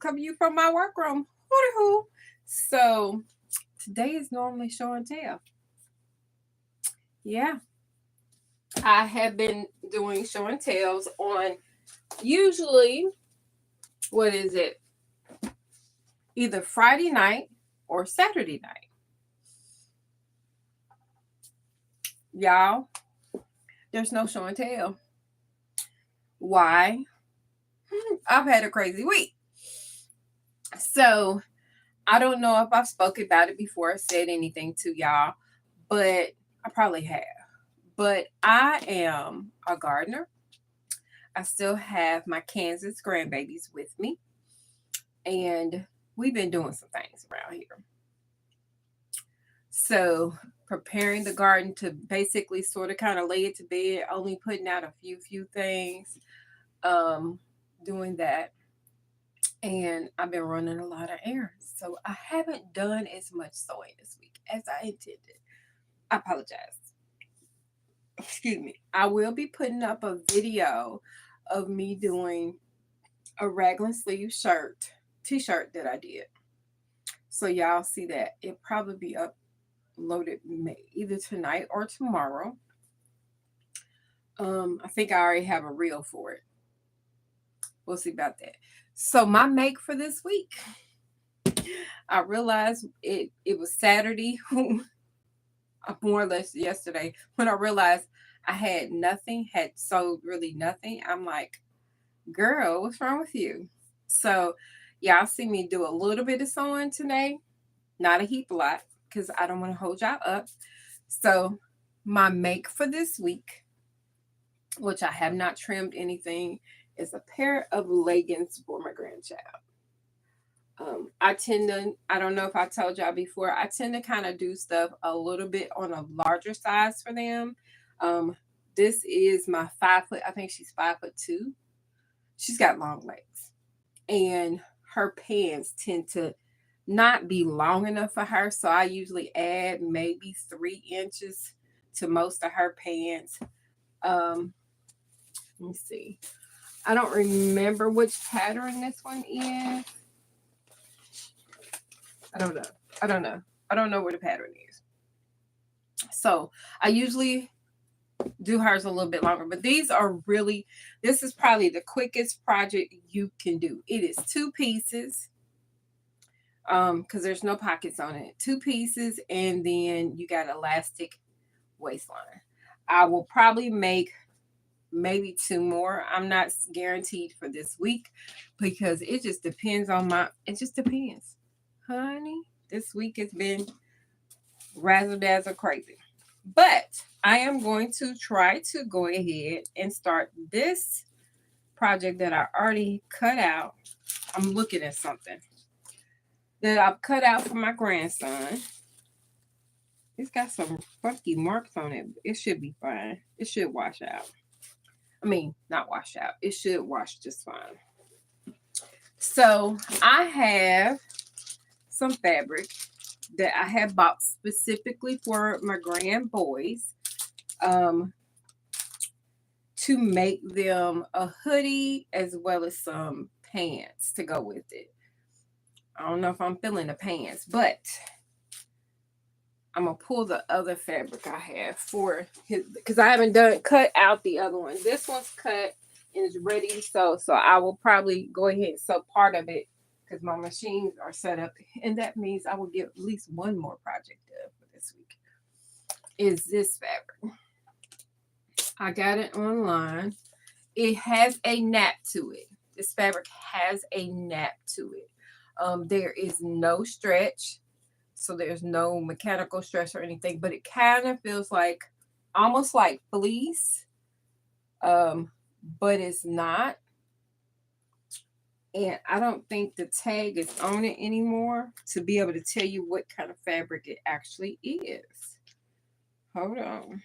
Coming you from my workroom. Hoo-hoo. So today is normally show and tell. Yeah, I have been doing show and tells on usually, what is it? Either Friday night or Saturday night. Y'all, there's no show and tell. Why? I've had a crazy week. So I don't know if I've spoken about it before, said anything to y'all, but I probably have. But I am a gardener. I still have my Kansas grandbabies with me, and we've been doing some things around here. So preparing the garden to basically sort of kind of lay it to bed, only putting out a few things, um, doing that. And I've been running a lot of errands. So I haven't done as much sewing this week as I intended. I apologize. Excuse me. I will be putting up a video of me doing a raglan sleeve t-shirt that I did. So y'all see that. It'll probably be uploaded either tonight or tomorrow. I think I already have a reel for it. We'll see about that. So my make for this week, I realized it was Saturday, more or less yesterday, when I realized I had nothing, had sewed really nothing. I'm like, girl, what's wrong with you? So y'all see me do a little bit of sewing today, not a heap lot, because I don't want to hold y'all up. So my make for this week, which I have not trimmed anything, is a pair of leggings for my grandchild. I don't know if I told y'all before, I tend to kind of do stuff a little bit on a larger size for them. Um, this is my 5 foot, I think she's 5'2". She's got long legs. And her pants tend to not be long enough for her. So I usually add maybe 3 inches to most of her pants. Let me see. I don't remember which pattern this one is. I don't know. I don't know. I don't know where the pattern is. So I usually do hers a little bit longer, but this is probably the quickest project you can do. It is 2 pieces, because there's no pockets on it. 2 pieces, and then you got elastic waistline. I will probably make maybe 2 more. I'm not guaranteed for this week because it just depends. Honey, this week has been razzle dazzle crazy. But I am going to try to go ahead and start this project that I already cut out. I'm looking at something that I've cut out for my grandson. It's got some funky marks on it. It should be fine. It should wash out. I mean, not wash out. It should wash just fine. So I have some fabric that I have bought specifically for my grand boys, um, to make them a hoodie as well as some pants to go with it. I don't know if I'm feeling the pants, but I'm gonna pull the other fabric I have for his, because I haven't cut out the other one. This one's cut and is ready to sew, so I will probably go ahead and sew part of it because my machines are set up, and that means I will get at least one more project done for this week. Is this fabric? I got it online. It has a nap to it. This fabric has a nap to it. There is no stretch, so there's no mechanical stretch or anything, but it kind of feels like almost like fleece, but it's not. And I don't think the tag is on it anymore to be able to tell you what kind of fabric it actually is. Hold on,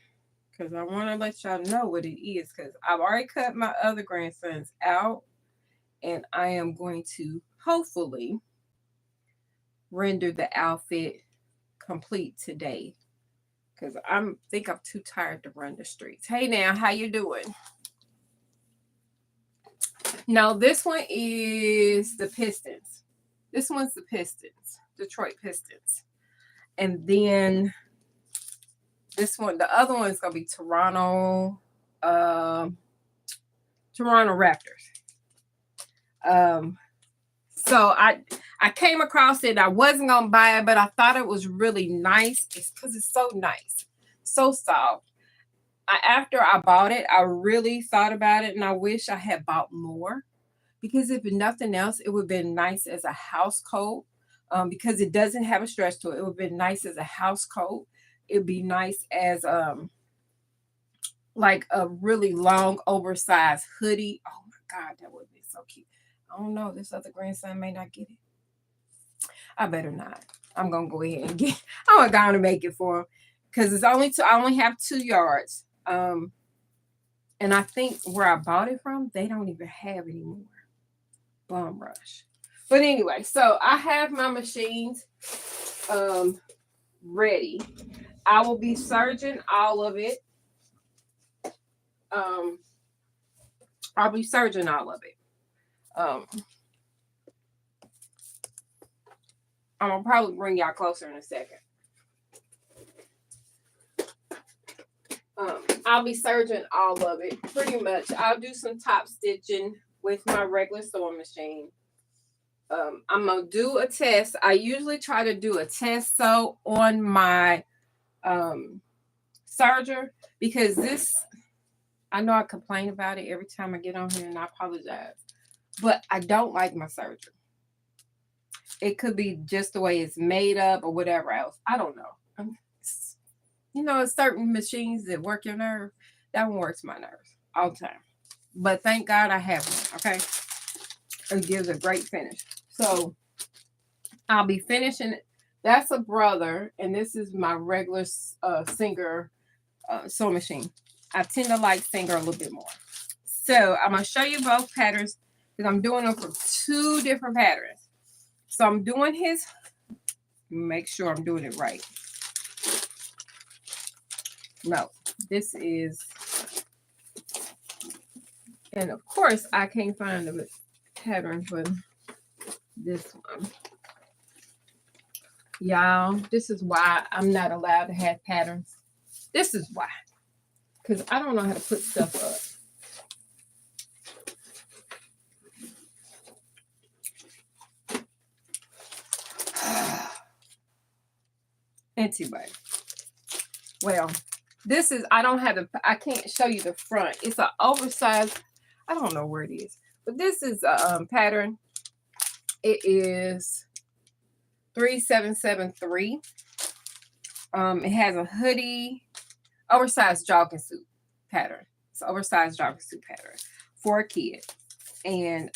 because I want to let y'all know what it is, because I've already cut my other grandsons out, and I am going to hopefully render the outfit complete today, because I'm too tired to run the streets. Hey now, how you doing? No, this one is the Pistons. This one's the Pistons, Detroit Pistons. And then this one, the other one is gonna be uh, Toronto Raptors. So I came across it. I wasn't gonna buy it, but I thought it was really nice. It's because it's so nice, so soft. After I bought it, I really thought about it, and I wish I had bought more because if nothing else, it would have been nice as a house coat. Because it doesn't have a stretch to it. It would have been nice as a house coat. It'd be nice as like a really long oversized hoodie. Oh my God, that would be so cute. I don't know. This other grandson may not get it. I better not. I'm gonna go ahead and get. I'm gonna make it for him because it's only two. I only have 2 yards. And I think where I bought it from, they don't even have anymore. Bum rush. But anyway, so I have my machines ready. I will be serging all of it. I'll be serging all of it. I'm gonna probably bring y'all closer in a second. I'll be serging all of it pretty much. I'll do some top stitching with my regular sewing machine. I'm gonna do a test. I usually try to do a test sew on my serger because this, I know I complain about it every time I get on here and I apologize, but I don't like my serger. It could be just the way it's made up or whatever else. I don't know. You know, certain machines that work your nerve, that one works my nerves all the time. But thank God I have one, okay? It gives a great finish. So I'll be finishing it. That's a brother, and this is my regular Singer sewing machine. I tend to like Singer a little bit more. So I'm going to show you both patterns because I'm doing them for 2 different patterns. So I'm doing his, make sure I'm doing it right. No, this is, and of course I can't find the pattern for this one. Y'all, this is why I'm not allowed to have patterns. This is why. Because I don't know how to put stuff up. Anyway, well, this is, I don't have the, I can't show you the front. It's an oversized, I don't know where it is, but this is a pattern. It is 3773. It has a hoodie, oversized jogging suit pattern. It's an oversized jogging suit pattern for a kid. And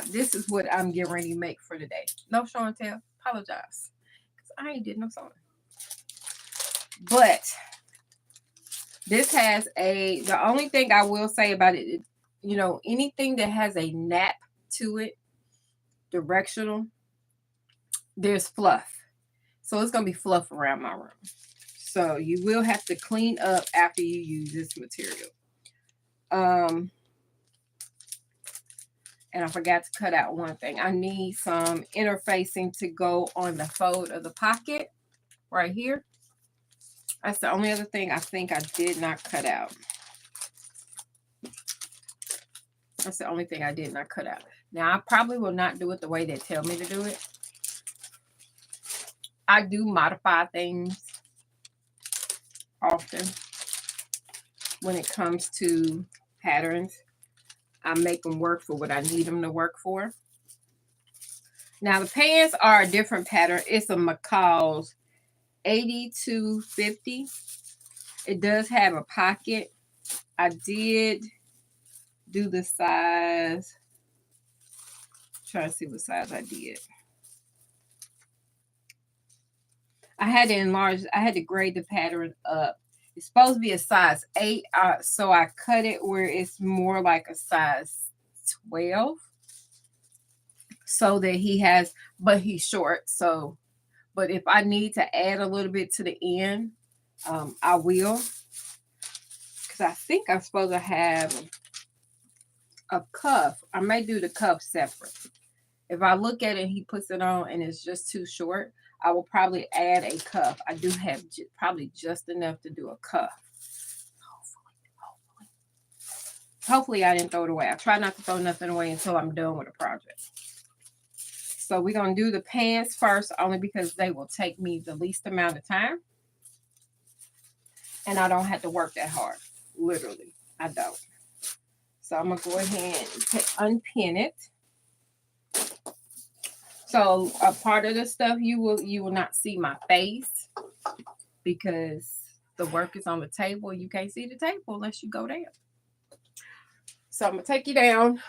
this is what I'm getting ready to make for today. No show and tell. Apologize. Because I ain't did no sewing. But this has the only thing I will say about it, you know, anything that has a nap to it, directional, there's fluff. So it's going to be fluff around my room. So you will have to clean up after you use this material. And I forgot to cut out one thing. I need some interfacing to go on the fold of the pocket right here. That's the only other thing I think I did not cut out. That's the only thing I did not cut out. Now, I probably will not do it the way they tell me to do it. I do modify things often when it comes to patterns. I make them work for what I need them to work for. Now, the pants are a different pattern. It's a McCall's 8250. It does have a pocket. I did do the size. I'm trying to see what size I did. I had to enlarge, I had to grade the pattern up. It's supposed to be a size 8, so I cut it where it's more like a size 12. So that he has, but he's short. So, but if I need to add a little bit to the end, I will. Because I think I'm supposed to have a cuff. I may do the cuff separate. If I look at it and he puts it on and it's just too short, I will probably add a cuff. I do have probably just enough to do a cuff. Hopefully I didn't throw it away. I try not to throw nothing away until I'm done with a project. So we're going to do the pants first, only because they will take me the least amount of time. And I don't have to work that hard. Literally, I don't. So I'm going to go ahead and unpin it. So a part of the stuff you will not see my face because the work is on the table. You can't see the table unless you go down. So I'm going to take you down,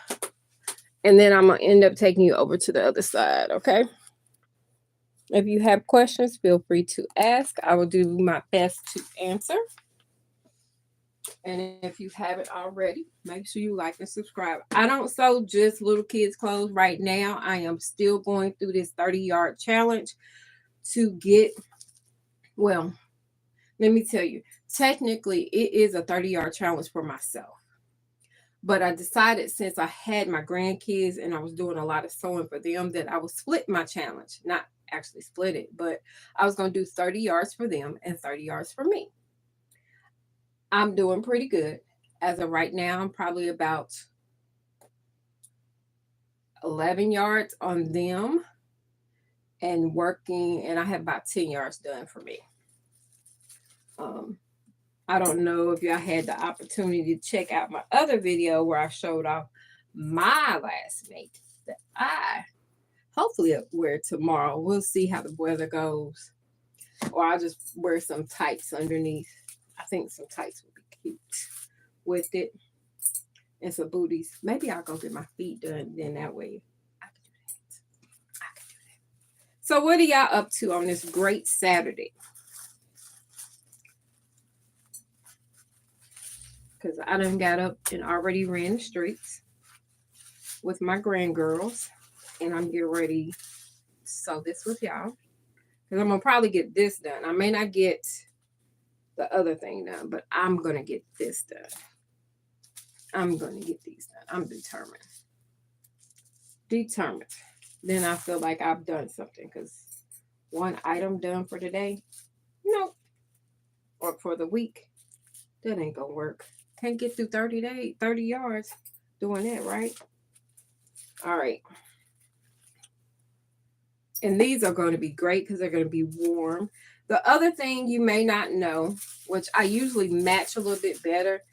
and then I'm going to end up taking you over to the other side, okay? If you have questions, feel free to ask. I will do my best to answer. And if you haven't already, make sure you like and subscribe. I don't sew just little kids' clothes right now. I am still going through this 30-yard challenge to get, well, let me tell you, technically it is a 30-yard challenge for myself. But I decided since I had my grandkids and I was doing a lot of sewing for them that I would split my challenge. Not actually split it, but I was going to do 30 yards for them and 30 yards for me. I'm doing pretty good. As of right now, I'm probably about 11 yards on them and working, and I have about 10 yards done for me. I don't know if y'all had the opportunity to check out my other video where I showed off my last mate that I hopefully wear tomorrow. We'll see how the weather goes. Or I'll just wear some tights underneath. I think some tights would be cute with it. And some booties. Maybe I'll go get my feet done. Then that way I can do that. So what are y'all up to on this great Saturday? Because I done got up and already ran the streets with my grandgirls. And I'm getting ready to sew this with y'all. Because I'm going to probably get this done. I may not get the other thing done, but I'm going to get this done. I'm going to get these done. I'm determined. Determined. Then I feel like I've done something. Because one item done for today, nope. Or for the week, that ain't going to work. Can't get through 30 yards doing that, right? All right. And these are going to be great because they're going to be warm. The other thing you may not know, which I usually match a little bit better,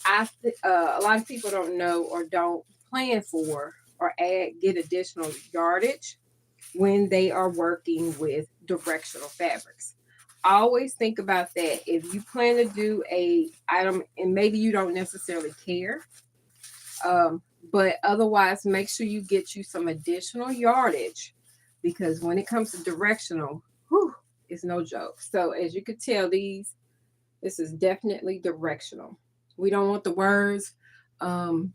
a lot of people don't know or don't plan for or get additional yardage when they are working with directional fabrics. Always think about that. If you plan to do a item and maybe you don't necessarily care, but otherwise make sure you get you some additional yardage because when it comes to directional, it's no joke. So as you can tell, this is definitely directional. We don't want the words Toronto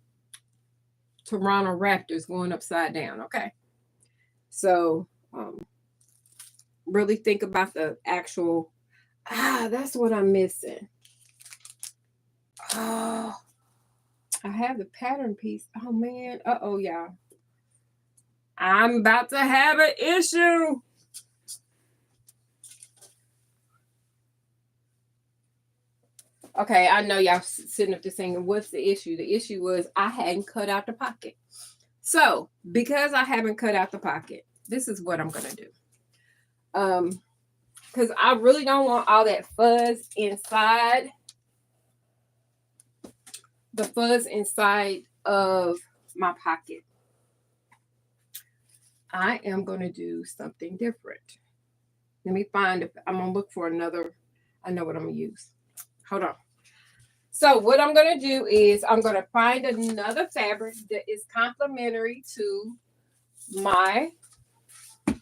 Raptors going upside down. Okay. So really think about the actual, that's what I'm missing. Oh, I have the pattern piece. Oh man. Uh-oh, y'all. I'm about to have an issue. Okay, I know y'all sitting up there saying, what's the issue? The issue was I hadn't cut out the pocket. So because I haven't cut out the pocket, this is what I'm going to do. Because I really don't want all that fuzz inside. The fuzz inside of my pocket. I am going to do something different. Let me find, I'm going to look for another, I know what I'm going to use. Hold on. So what I'm going to do is I'm going to find another fabric that is complementary to my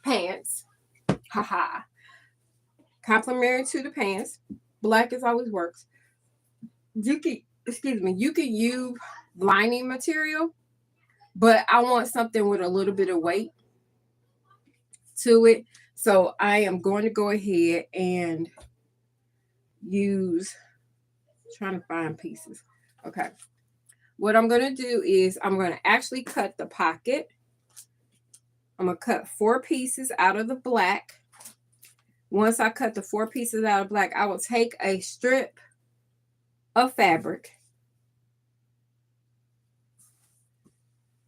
pants. Haha. Complementary to the pants. Black as always works. You can use lining material, but I want something with a little bit of weight to it. So I am going to go ahead and use, trying to find pieces. Okay. What I'm going to do is I'm going to actually cut the pocket. I'm going to cut 4 pieces out of the black. Once I cut the 4 pieces out of black, I will take a strip of fabric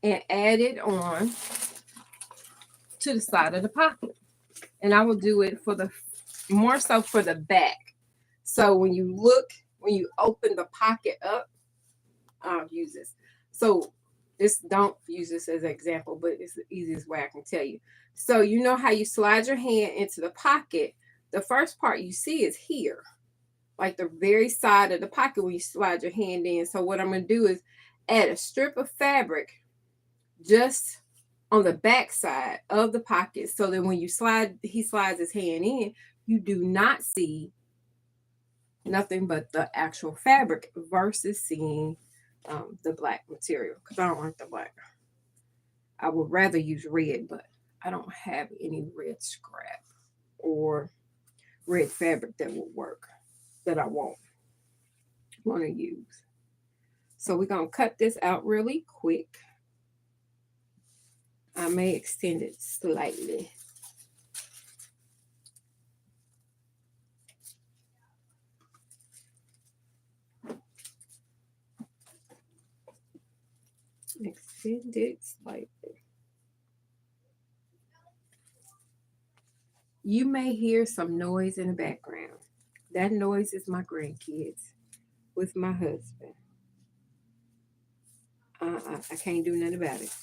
and add it on to the side of the pocket. And I will do it for the more so for the back. So when you open the pocket up, I'll use this. So don't use this as an example, but it's the easiest way I can tell you. So you know how you slide your hand into the pocket, the first part you see is here, like the very side of the pocket when you slide your hand in. So what I'm going to do is add a strip of fabric just on the back side of the pocket, so that when he slides his hand in, you do not see nothing but the actual fabric versus seeing the black material, because I don't like the black. I would rather use red, but I don't have any red scrap or red fabric that will work that I want to use. So we're going to cut this out really quick. I may extend it slightly. Extend it slightly. You may hear some noise in the background. That noise is my grandkids with my husband. I can't do nothing about it.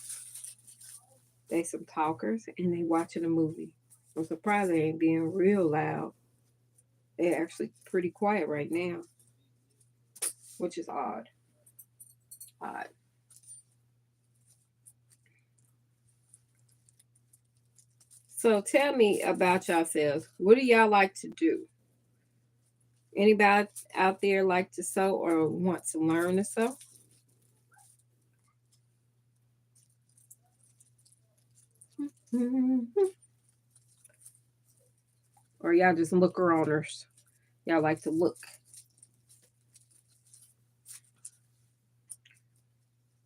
They some talkers and they watching a movie. I'm surprised they ain't being real loud. They're actually pretty quiet right now, which is odd. Odd. So tell me about yourselves. What do y'all like to do? Anybody out there like to sew or want to learn to sew? Or y'all just looker-oners? Y'all like to look.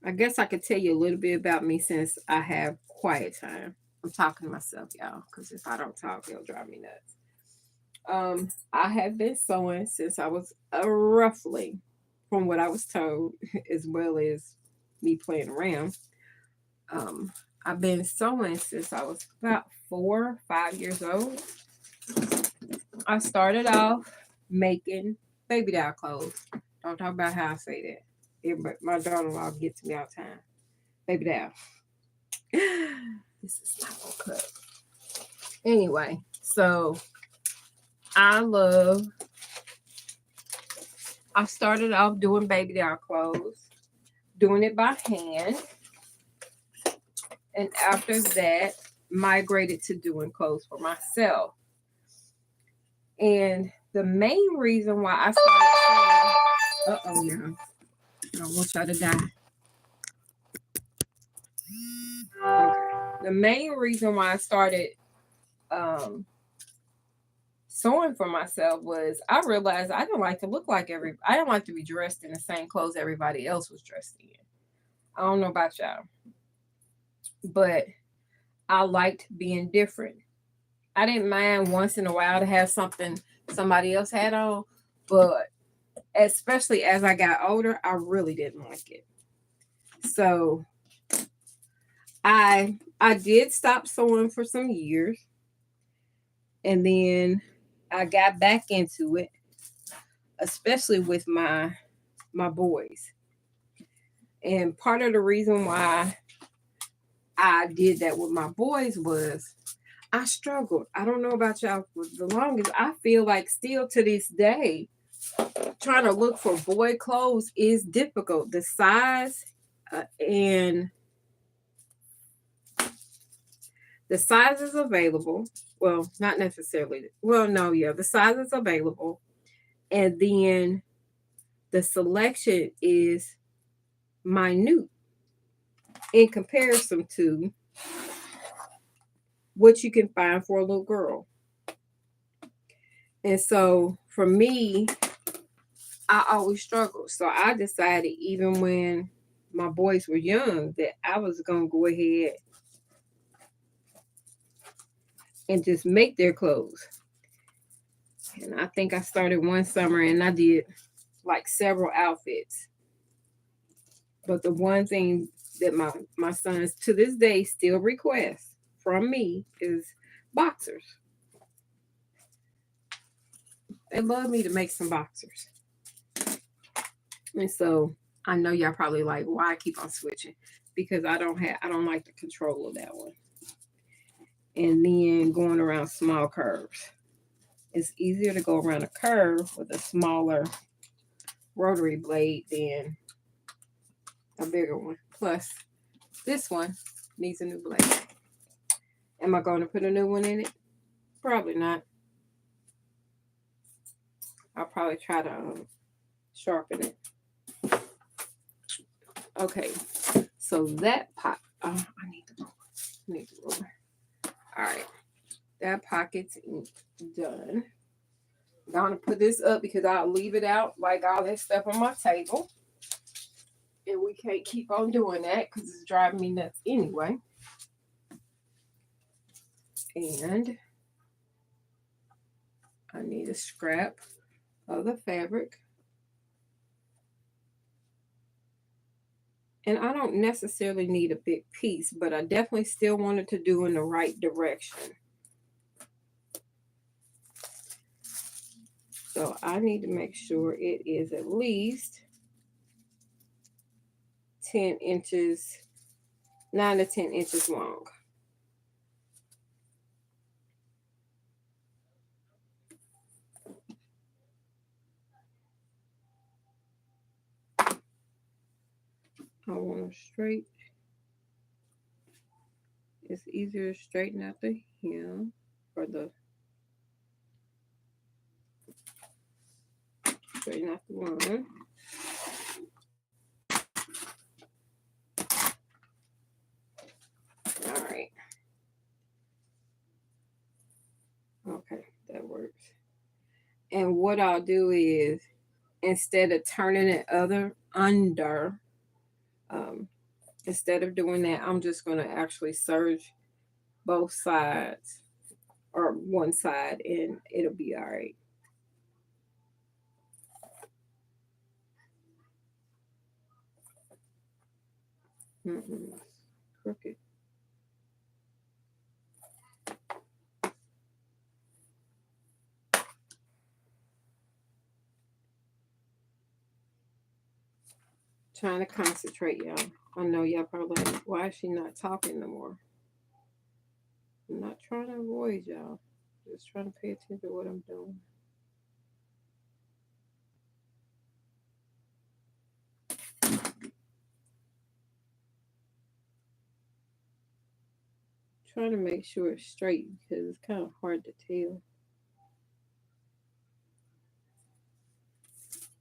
I guess I could tell you a little bit about me since I have quiet time. I'm talking to myself, y'all, because if I don't talk, it'll drive me nuts. I have been sewing since I was roughly, from what I was told, as well as me playing around. I've been sewing since I was about 4, 5 years old. I started off making baby doll clothes. Don't talk about how I say that. My daughter-in-law gets me all the time. Baby doll. This is not gonna cut. Anyway, so I started off doing baby doll clothes, doing it by hand. And after that, migrated to doing clothes for myself. And the main reason why I started yeah. I don't want y'all to die. Okay. The main reason why I started sewing for myself was I realized I didn't like to look like I didn't like to be dressed in the same clothes everybody else was dressed in. I don't know about y'all, but I liked being different. I didn't mind once in a while to have something somebody else had on, but especially as I got older, I really didn't like it. So I did stop sewing for some years, and then I got back into it, especially with my boys. And part of the reason why I did that with my boys was I struggled. I don't know about y'all for the longest. I feel like still to this day, trying to look for boy clothes is difficult. The size and the size is available. Well, not necessarily. Well, no, yeah, the size is available. And then the selection is minute in comparison to what you can find for a little girl. And so for me, I always struggled. So I decided even when my boys were young that I was going to go ahead and just make their clothes. And I think I started one summer and I did like several outfits. But the one thing that my sons to this day still request from me is boxers. They love me to make some boxers. And so I know y'all probably like why I keep on switching, because I don't like the control of that one. And then going around small curves. It's easier to go around a curve with a smaller rotary blade than a bigger one. Plus, this one needs a new blade. Am I going to put a new one in it? Probably not. I'll probably try to sharpen it. Okay, so that pot. I need the ruler. All right, that pocket's done. I'm gonna put this up because I'll leave it out like all that stuff on my table, and we can't keep on doing that because it's driving me nuts anyway. And I need a scrap of the fabric. And I don't necessarily need a big piece, but I definitely still wanted to do in the right direction. So I need to make sure it is at least 10 inches, 9 to 10 inches long. I want to straight. It's easier to straighten out the hem or straighten out the one. All right. Okay, that works. And what I'll do is, instead of turning it under, instead of doing that, I'm just going to actually serge both sides or one side and it'll be all right. Crooked. Trying to concentrate, y'all. I know y'all probably like, why is she not talking no more? I'm not trying to avoid y'all. Just trying to pay attention to what I'm doing. Trying to make sure it's straight because it's kind of hard to tell.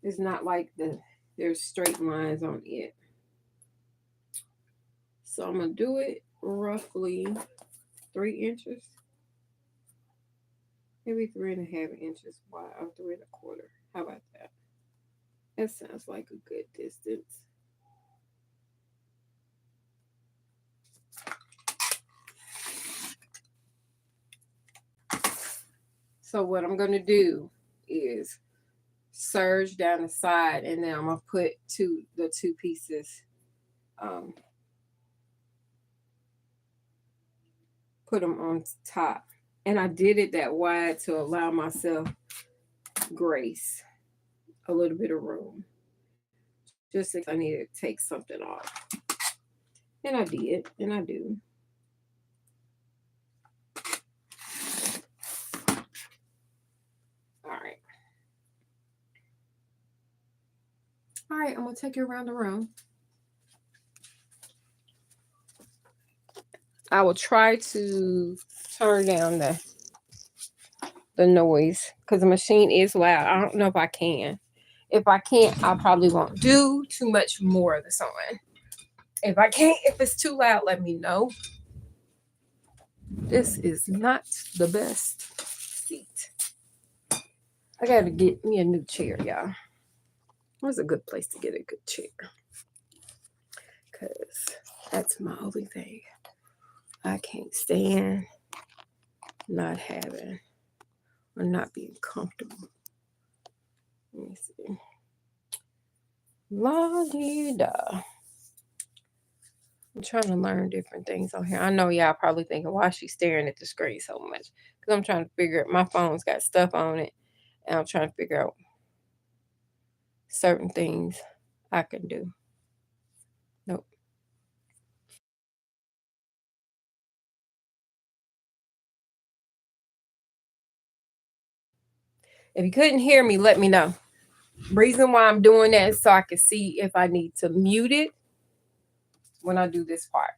It's not like there's straight lines on it. So I'm going to do it roughly 3 inches. Maybe 3.5 inches wide or 3.25. How about that? That sounds like a good distance. So what I'm going to do is serge down the side, and then I'm going to put the two pieces, put them on top. And I did it that wide to allow myself grace, a little bit of room, just if I needed to take something off. And I did, and I do. All right, I'm going to take you around the room. I will try to turn down the noise because the machine is loud. I don't know if I can. If I can't, I probably won't do too much more of this on. If I can't, if it's too loud, let me know. This is not the best seat. I got to get me a new chair, y'all. Where's a good place to get a good chair? because that's my only thing. I can't stand not having or not being comfortable. Let me see. La-di-da. I'm trying to learn different things on here. I know y'all probably thinking, why is she staring at the screen so much? Because I'm trying to figure out, my phone's got stuff on it, and I'm trying to figure out certain things I can do. Nope. If you couldn't hear me, let me know. Reason why I'm doing that is so I can see if I need to mute it when I do this part.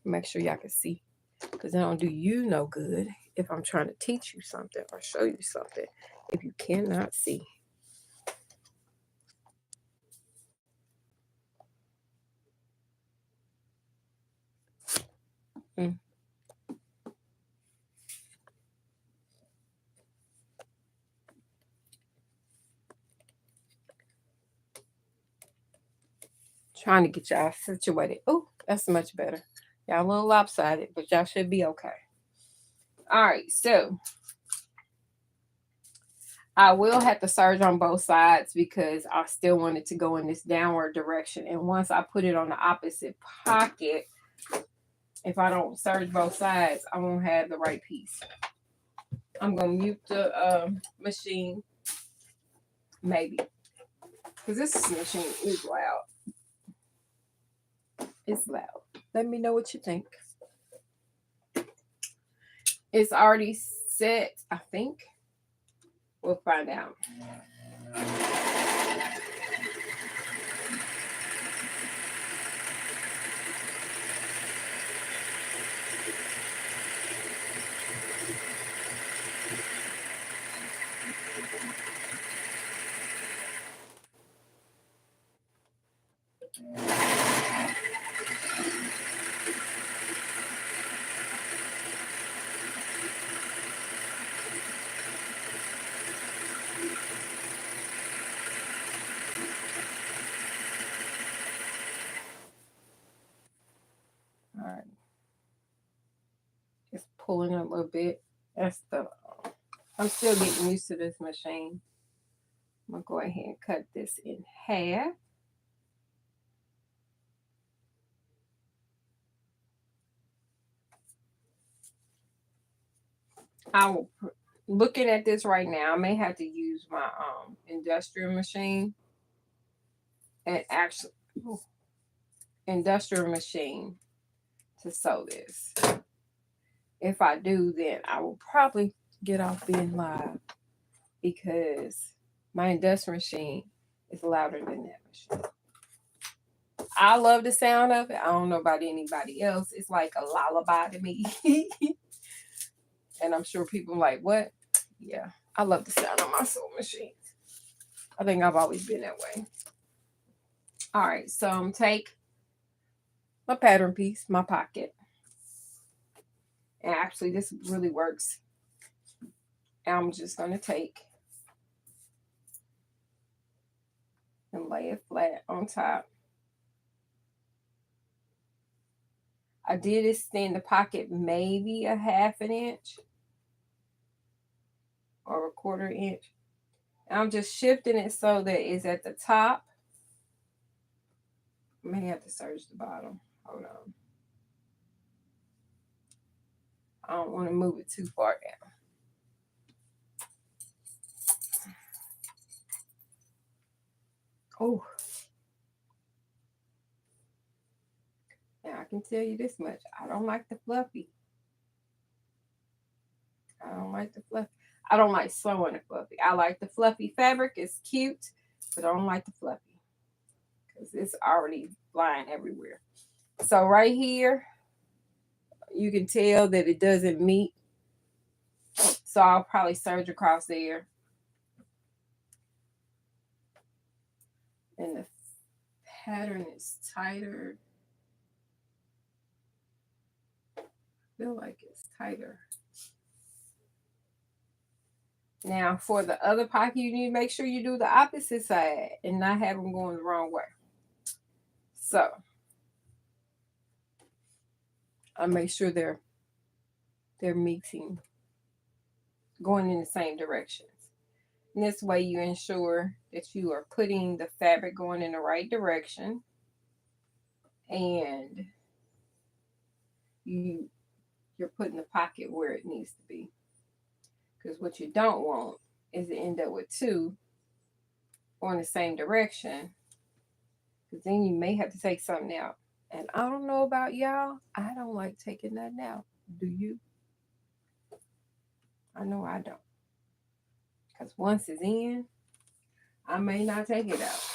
Make sure y'all can see, because I don't do you no good if I'm trying to teach you something or show you something if you cannot see. Mm. Trying to get y'all situated. Oh, that's much better. Y'all a little lopsided, but y'all should be okay. All right, so I will have to serge on both sides because I still want it to go in this downward direction. And once I put it on the opposite pocket, if I don't serge both sides, I won't have the right piece. I'm going to mute the machine, maybe, because this machine is loud. It's loud. Let me know what you think. It's already set, I think. We'll find out. All right. Just pulling a little bit. That's the, I'm still getting used to this machine. I'm going to go ahead and cut this in half. I will, looking at this right now, I may have to use my industrial machine and actually industrial machine to sew this. If I do, then I will probably get off being live because my industrial machine is louder than that machine. I love the sound of it. I don't know about anybody else. It's like a lullaby to me. And I'm sure people are like, what? Yeah, I love the sound of my sewing machines. I think I've always been that way. All right, so I'm take my pattern piece, my pocket. And actually, this really works. And I'm just going to take and lay it flat on top. I did extend the pocket maybe a ½ inch or a ¼ inch. I'm just shifting it so that it's at the top. I may have to serge the bottom. Hold on. I don't want to move it too far down. Oh. Now I can tell you this much. I don't like the fluffy. I don't like the fluffy. I don't like sewing the fluffy. I like the fluffy fabric. It's cute, but I don't like the fluffy because it's already flying everywhere. So right here, you can tell that it doesn't meet. So I'll probably serge across there. And the pattern is tighter. I feel like it's tighter. Now, for the other pocket, you need to make sure you do the opposite side and not have them going the wrong way. So I make sure they're mixing, going in the same directions. And this way you ensure that you are putting the fabric going in the right direction, and you're putting the pocket where it needs to be. Because what you don't want is to end up with two going the same direction, because then you may have to take something out. And I don't know about y'all, I don't like taking nothing out. Do you? I know I don't. Because once it's in, I may not take it out.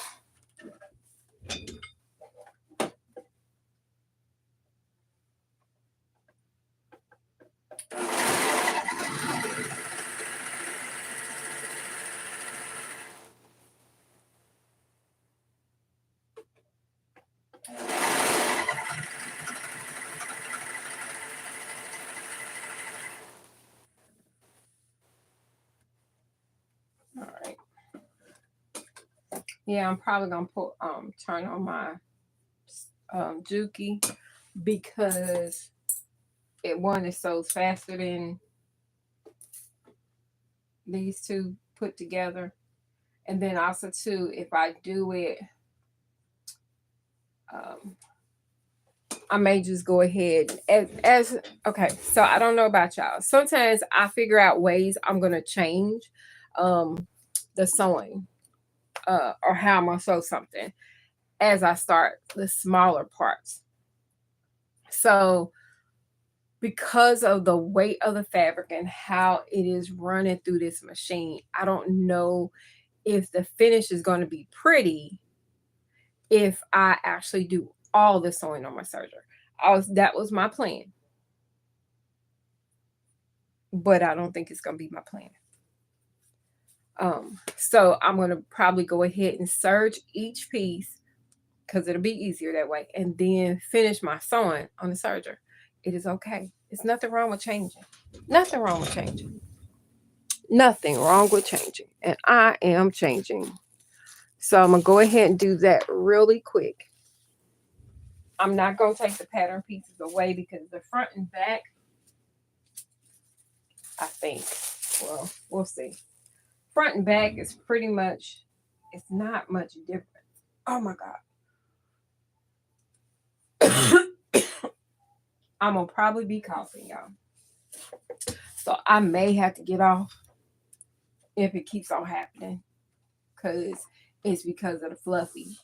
All right. Yeah, I'm probably gonna put turn on my Juki, because it sews faster than these two put together. And then also too, if I do it, I may just go ahead as okay. So I don't know about y'all. Sometimes I figure out ways I'm gonna change the sewing, or how I'm gonna sew something as I start the smaller parts. So because of the weight of the fabric and how it is running through this machine, I don't know if the finish is going to be pretty if I actually do all the sewing on my serger. That was my plan, but I don't think it's going to be my plan. So I'm going to probably go ahead and serge each piece, because it'll be easier that way, and then finish my sewing on the serger. It is okay. It's nothing wrong with changing. Nothing wrong with changing. Nothing wrong with changing. And I am changing. So I'm going to go ahead and do that really quick. I'm not going to take the pattern pieces away, because the front and back, I think, well, we'll see. Front and back is pretty much, it's not much different. Oh my God. I'm going to probably be coughing, y'all. So I may have to get off if it keeps on happening, because it's because of the fluffy,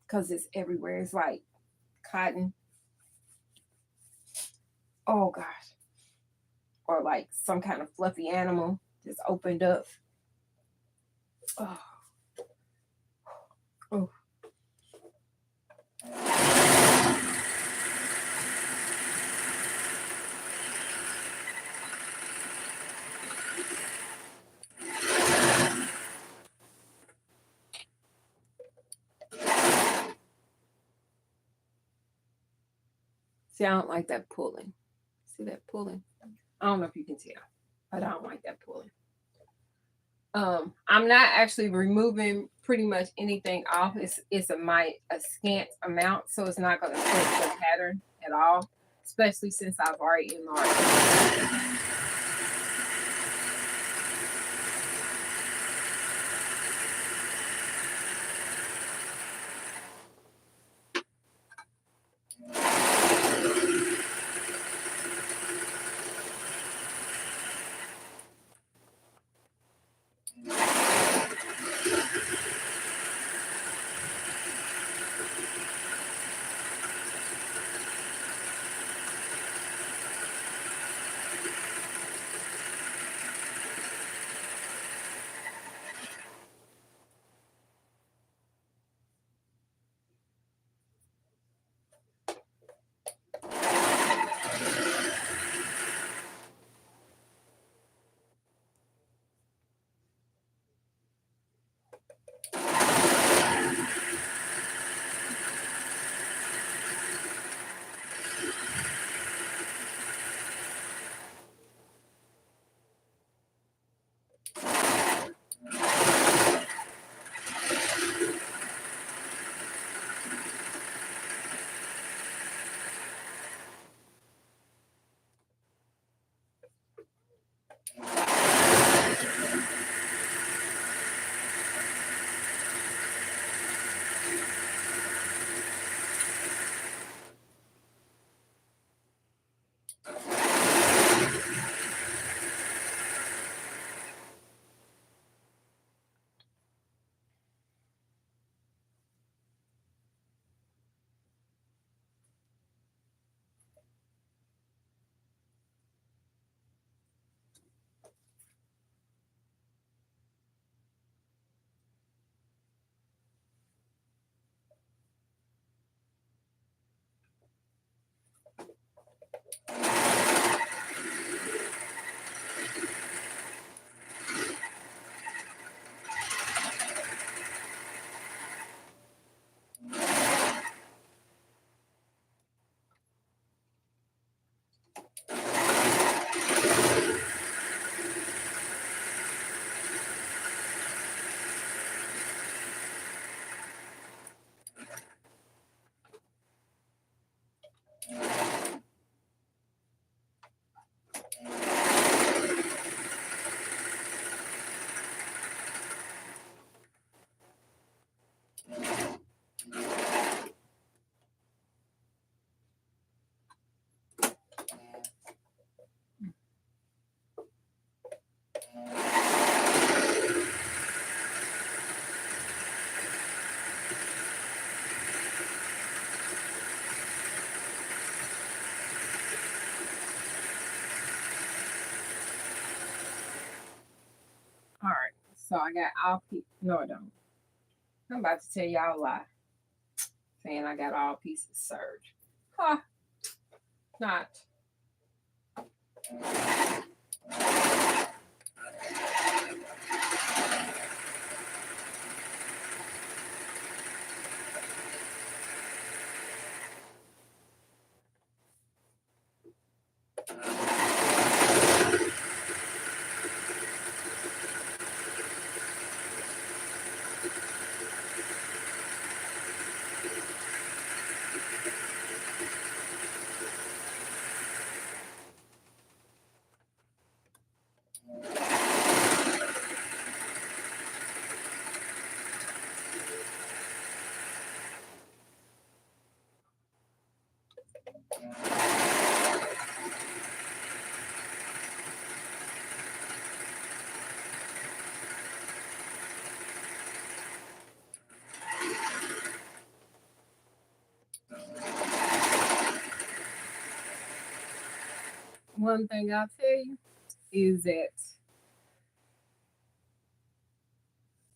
because it's everywhere. It's like cotton. Oh gosh. Or like some kind of fluffy animal just opened up. Oh. Oh. See, I don't like that pulling. See that pulling? I don't know if you can tell, but I don't like that pulling. I'm not actually removing pretty much anything off. It's a scant amount, so it's not going to affect the pattern at all, especially since I've already enlarged. So I got all pieces. No, I don't. I'm about to tell y'all a lie. Saying I got all pieces serged. Huh. Not. One thing I'll tell you is that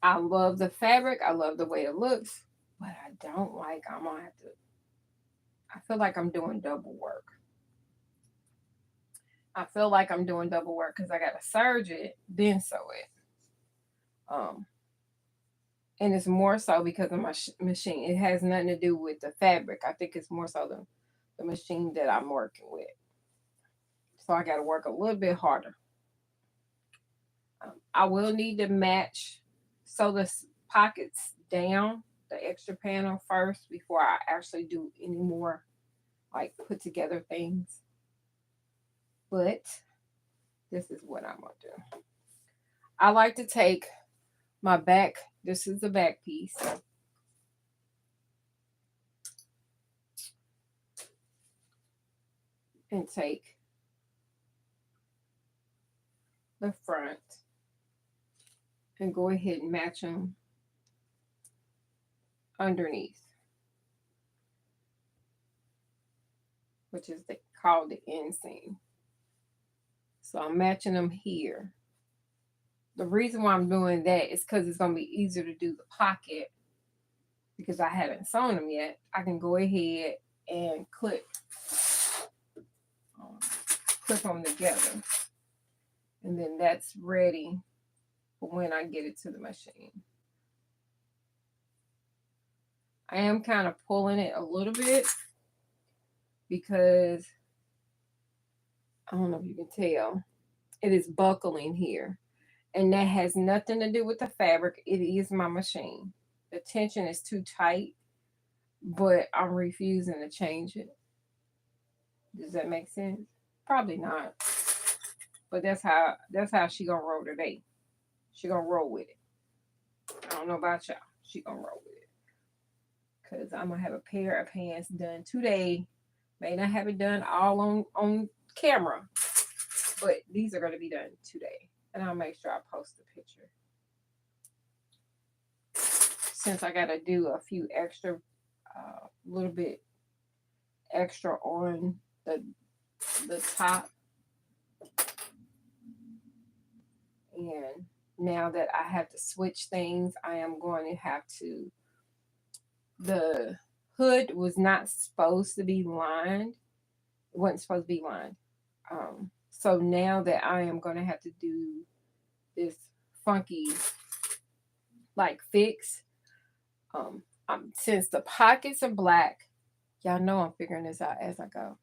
I love the fabric. I love the way it looks, but I don't like. I'm gonna have to. I feel like I'm doing double work. I feel like I'm doing double work because I gotta serge it, then sew it. Um, and it's more so because of my machine. It has nothing to do with the fabric. I think it's more so the machine that I'm working with. So I gotta work a little bit harder. I will need to match sew the pockets down the extra panel first before I actually do any more like put together things. But this is what I'm gonna do. I like to take my back. This is the back piece. And take the front and go ahead and match them underneath, which is called the inseam. So I'm matching them here. The reason why I'm doing that is because it's going to be easier to do the pocket because I haven't sewn them yet. I can go ahead and clip them together. And then that's ready for when I get it to the machine. I am kind of pulling it a little bit because I don't know if you can tell, it is buckling here. And that has nothing to do with the fabric. It is my machine. The tension is too tight, but I'm refusing to change it. Does that make sense? Probably not. But that's how she gonna roll today. She gonna roll with it. I don't know about y'all. She gonna roll with it. Cause I'm gonna have a pair of pants done today. May not have it done all on camera, but these are gonna be done today. And I'll make sure I post the picture. Since I gotta do a few extra, little bit extra on the top. And now that I have to switch things, I am going to have to. The hood was not supposed to be lined. It wasn't supposed to be lined. So now that I am going to have to do this funky like fix, since the pockets are black, y'all know I'm figuring this out as I go.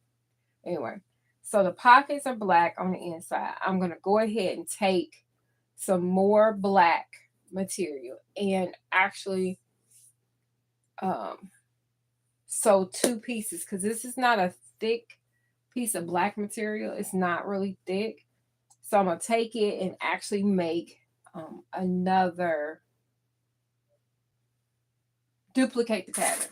Anyway, so the pockets are black on the inside. I'm going to go ahead and take some more black material and actually sew two pieces because this is not a thick piece of black material. It's not really thick. So I'm going to take it and actually make another, duplicate the pattern.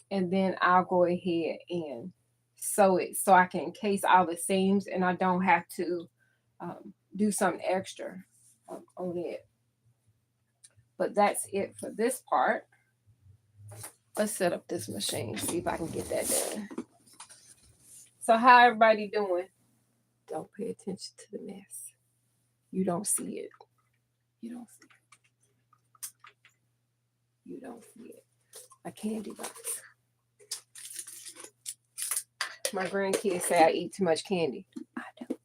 And then I'll go ahead and sew it so I can encase all the seams and I don't have to do something extra on it. But that's it for this part. Let's set up this machine, see if I can get that done. So how everybody doing? Don't pay attention to the mess. You don't see it. You don't see it. You don't see it. A candy box. My grandkids say I eat too much candy. I do.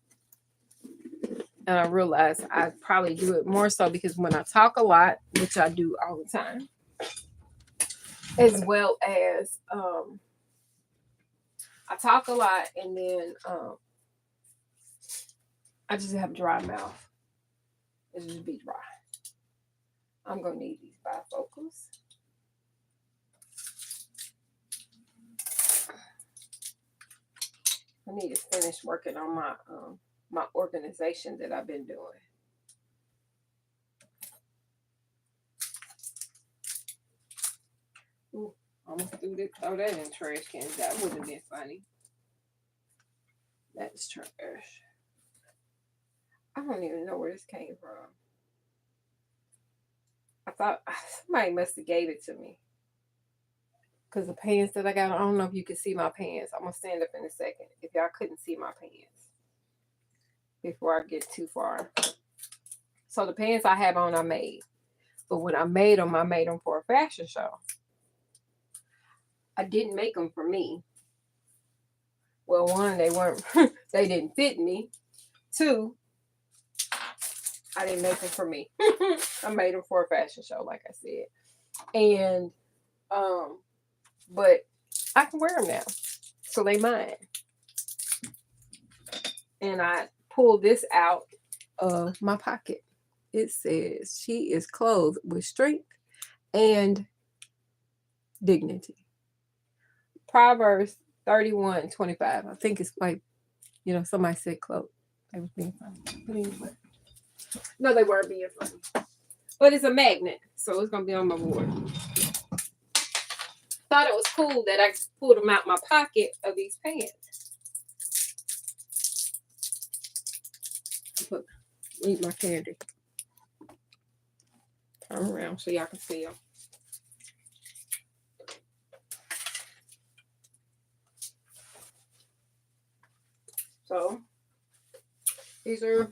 And I realize I probably do it more so because when I talk a lot, which I do all the time, as well as I talk a lot and then I just have dry mouth. It just be dry. I'm going to need these bifocals. I need to finish working on my my organization that I've been doing. Ooh, almost threw that in the trash can. That would have been funny. That is trash. I don't even know where this came from. I thought somebody must have gave it to me. Because the pants that I got, I don't know if you can see my pants. I'm going to stand up in a second if y'all couldn't see my pants before I get too far. So the pants I have on, I made. But when I made them for a fashion show. I didn't make them for me. Well, one, they weren't, they didn't fit me. Two, I didn't make them for me. I made them for a fashion show, like I said. And, but I can wear them now. So they mine. And I pulled this out of my pocket. It says, she is clothed with strength and dignity. Proverbs 31:25. I think it's quite, somebody said clothes. They was being funny. But anyway. No, they weren't being funny. But it's a magnet, so it's going to be on my board. Thought it was cool that I pulled them out my pocket of these pants. Eat my candy. Turn around so y'all can see them. So these are,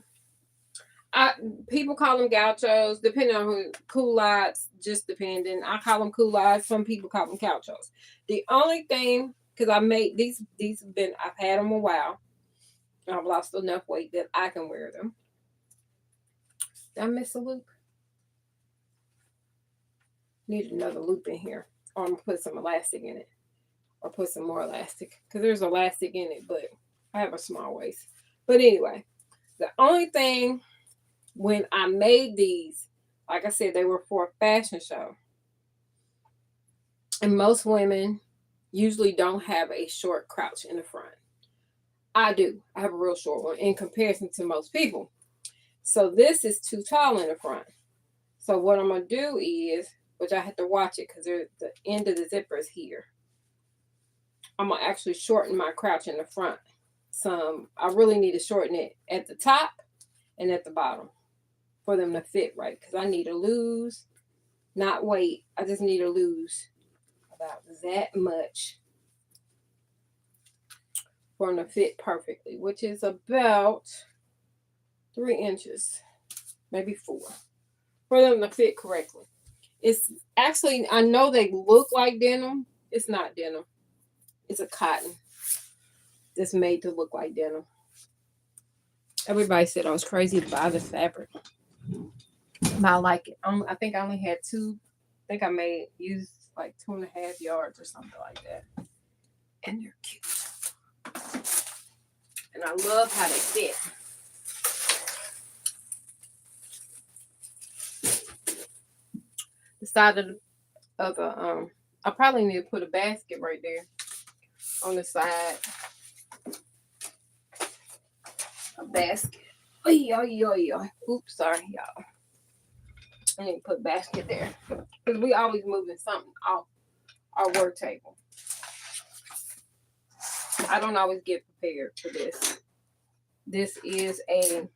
people call them gauchos, depending on who. Culottes, just depending. I call them culottes. Some people call them gauchos. The only thing, because I made these have been, I've had them a while. I've lost enough weight that I can wear them. Did I miss a loop? Need another loop in here. Or I'm going to put some elastic in it. Or put some more elastic. Because there's elastic in it, but I have a small waist. But anyway, the only thing when I made these, like I said, they were for a fashion show. And most women usually don't have a short crouch in the front. I do. I have a real short one in comparison to most people. So this is too tall in the front. So what I'm going to do is, which I have to watch it because the end of the zipper is here. I'm going to actually shorten my crouch in the front. I really need to shorten it at the top and at the bottom for them to fit right. Because I need to lose, not weight. I just need to lose about that much for them to fit perfectly, which is about 3 inches, maybe 4, for them to fit correctly. It's actually, I know they look like denim. It's not denim. It's a cotton that's made to look like denim. Everybody said I was crazy to buy this fabric. But I like it. I think I only had 2. I think I used like 2.5 yards or something like that. And they're cute. And I love how they fit. The side of the I probably need to put a basket right there on the side. A basket. Oops, sorry, y'all. I need to put a basket there. Because we always moving something off our work table. I don't always get prepared for this. This is a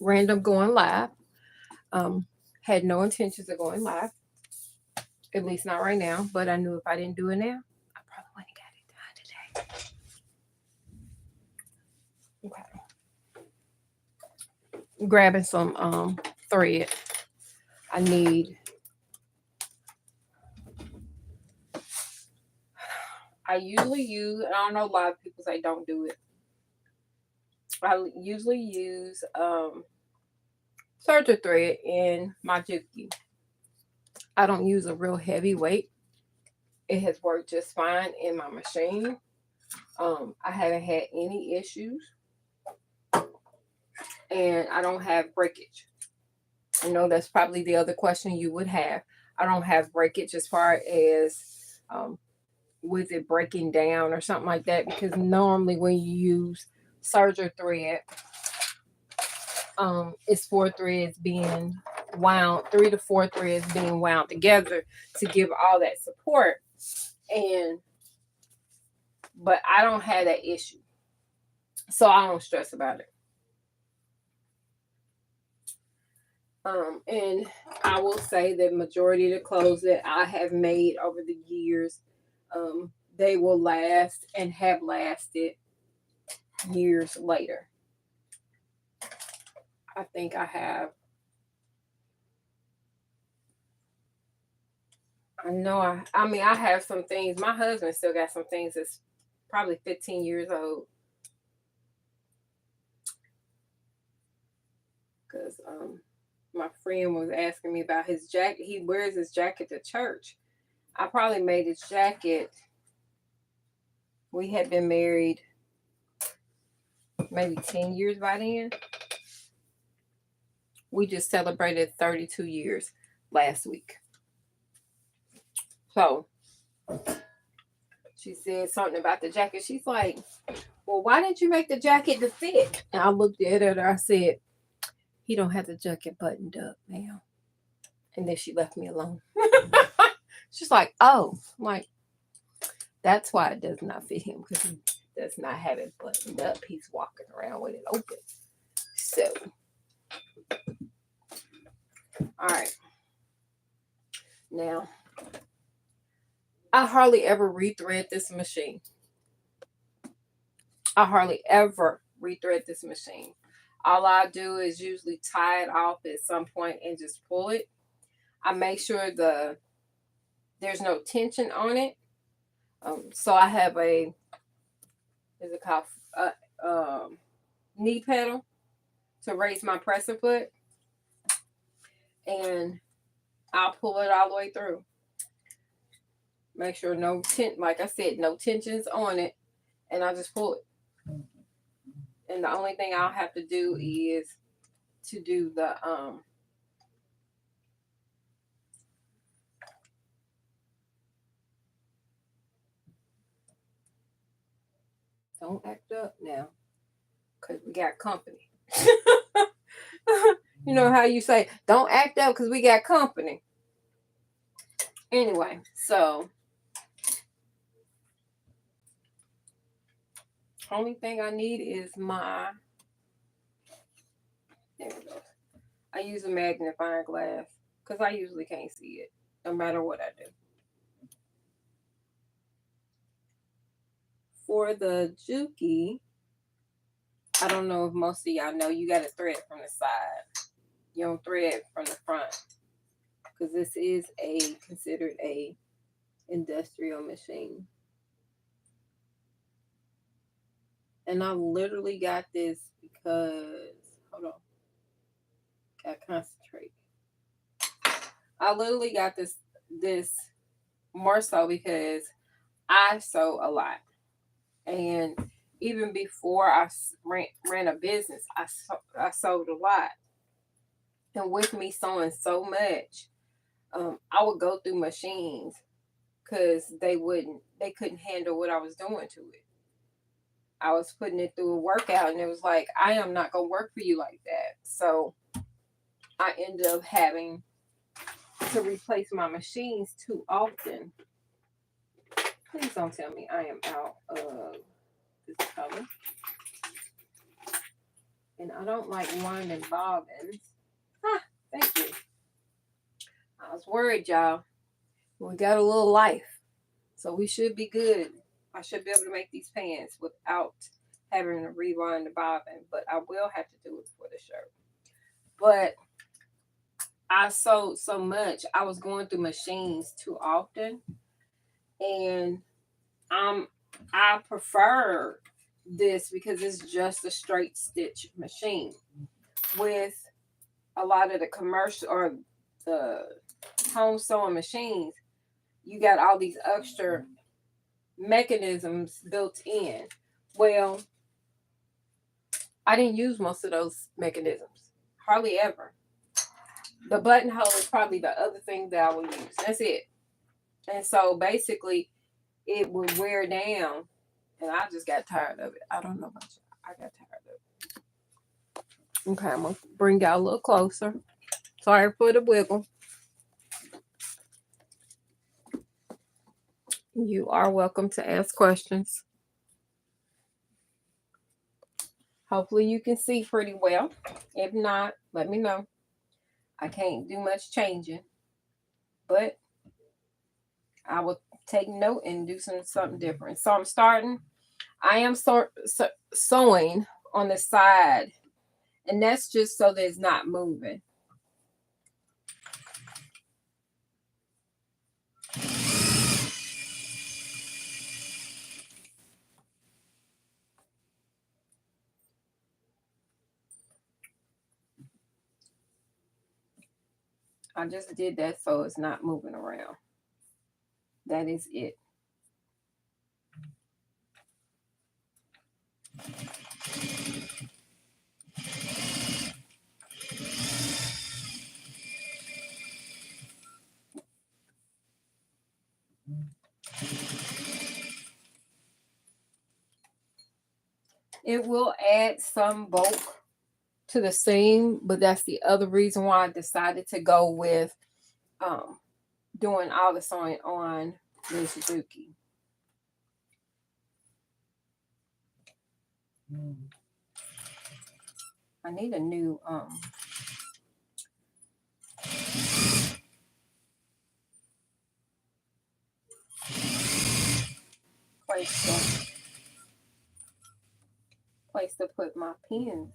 random going live. Had no intentions of going live. At least not right now. But I knew if I didn't do it now, I probably wouldn't have got it done today. Okay. Grabbing some thread. I need, I usually use, I don't know, a lot of people say don't do it. I usually use serger thread in my Juki. I don't use a real heavy weight. It has worked just fine in my machine. I haven't had any issues, and I don't have breakage. I know that's probably the other question you would have. I don't have breakage as far as with it breaking down or something like that, because normally when you use serger thread, it's 4 threads being wound, 3 to 4 threads being wound together to give all that support. But I don't have that issue, so I don't stress about it. And I will say that majority of the clothes that I have made over the years, they will last and have lasted years later. I think I have, I mean, I have some things. My husband still got some things that's probably 15 years old. Because my friend was asking me about his jacket. He wears his jacket to church. I probably made his jacket. We had been married maybe 10 years by then. We just celebrated 32 years last week. So she said something about the jacket. She's like, well, why didn't you make the jacket to fit? And I looked at her and I said, he don't have the jacket buttoned up now. And then she left me alone. She's like, oh, I'm like, that's why it does not fit him, because he does not have it buttoned up. He's walking around with it open. So, all right. Now, I hardly ever rethread this machine. I hardly ever rethread this machine. All I do is usually tie it off at some point and just pull it. I make sure there's no tension on it. So I have a, is it called knee pedal to raise my presser foot, and I'll pull it all the way through. Make sure no like I said, no tensions on it, and I just pull it. And the only thing I'll have to do is to do the don't act up now, because we got company. You know how you say, don't act up because we got company. Anyway, so only thing I need is my, there we go. I use a magnifying glass because I usually can't see it no matter what I do. For the Juki, I don't know if most of y'all know, you got to thread from the side. You don't thread from the front, because this is considered a industrial machine. And I literally got this because, hold on, gotta concentrate. I literally got this more so because I sew a lot, and even before I ran a business, I sewed a lot. And with me sewing so much, I would go through machines because they couldn't handle what I was doing to it. I was putting it through a workout, and it was like, I am not gonna work for you like that. So I ended up having to replace my machines too often. Please don't tell me I am out of this color. And I don't like winding bobbins. Ah, thank you. I was worried, y'all. We got a little life, so we should be good. I should be able to make these pants without having to rewind the bobbin, but I will have to do it for the shirt. But I sewed so much. I was going through machines too often, and I prefer this because it's just a straight stitch machine. With a lot of the commercial or the home sewing machines, you got all these extra mechanisms built in. Well, I didn't use most of those mechanisms, hardly ever. The buttonhole is probably the other thing that I will use. That's it. And so basically, it would wear down, and I just got tired of it. I don't know about you. I got tired of it. Okay, I'm gonna bring y'all a little closer. Sorry for the wiggle. You are welcome to ask questions. Hopefully you can see pretty well. If not, let me know. I can't do much changing, but I will take note and do something different. So I'm starting. I am sewing on the side, and that's just so that it's not moving. I just did that so it's not moving around. That is it. It will add some bulk to the seam, but that's the other reason why I decided to go with doing all the sewing on the Suzuki. I need a new place to put my pins.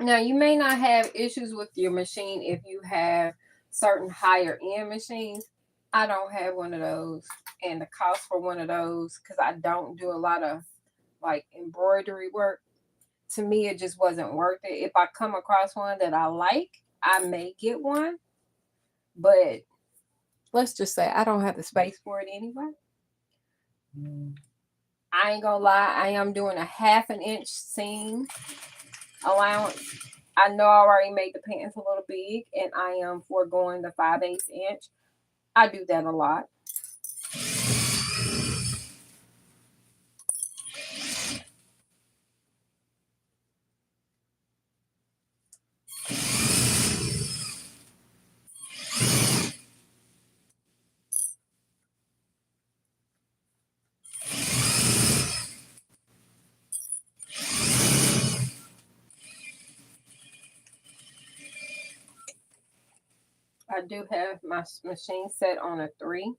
Now, you may not have issues with your machine if you have certain higher end machines. I don't have one of those, and the cost for one of those, because I don't do a lot of like embroidery work, to me it just wasn't worth it. If I come across one that I like, I may get one, but let's just say I don't have the space for it anyway. I ain't gonna lie, I am doing a 1/2 inch seam allowance. I know I already made the pants a little big, and I am foregoing the 5/8 inch. I do that a lot. I do have my machine set on a 3.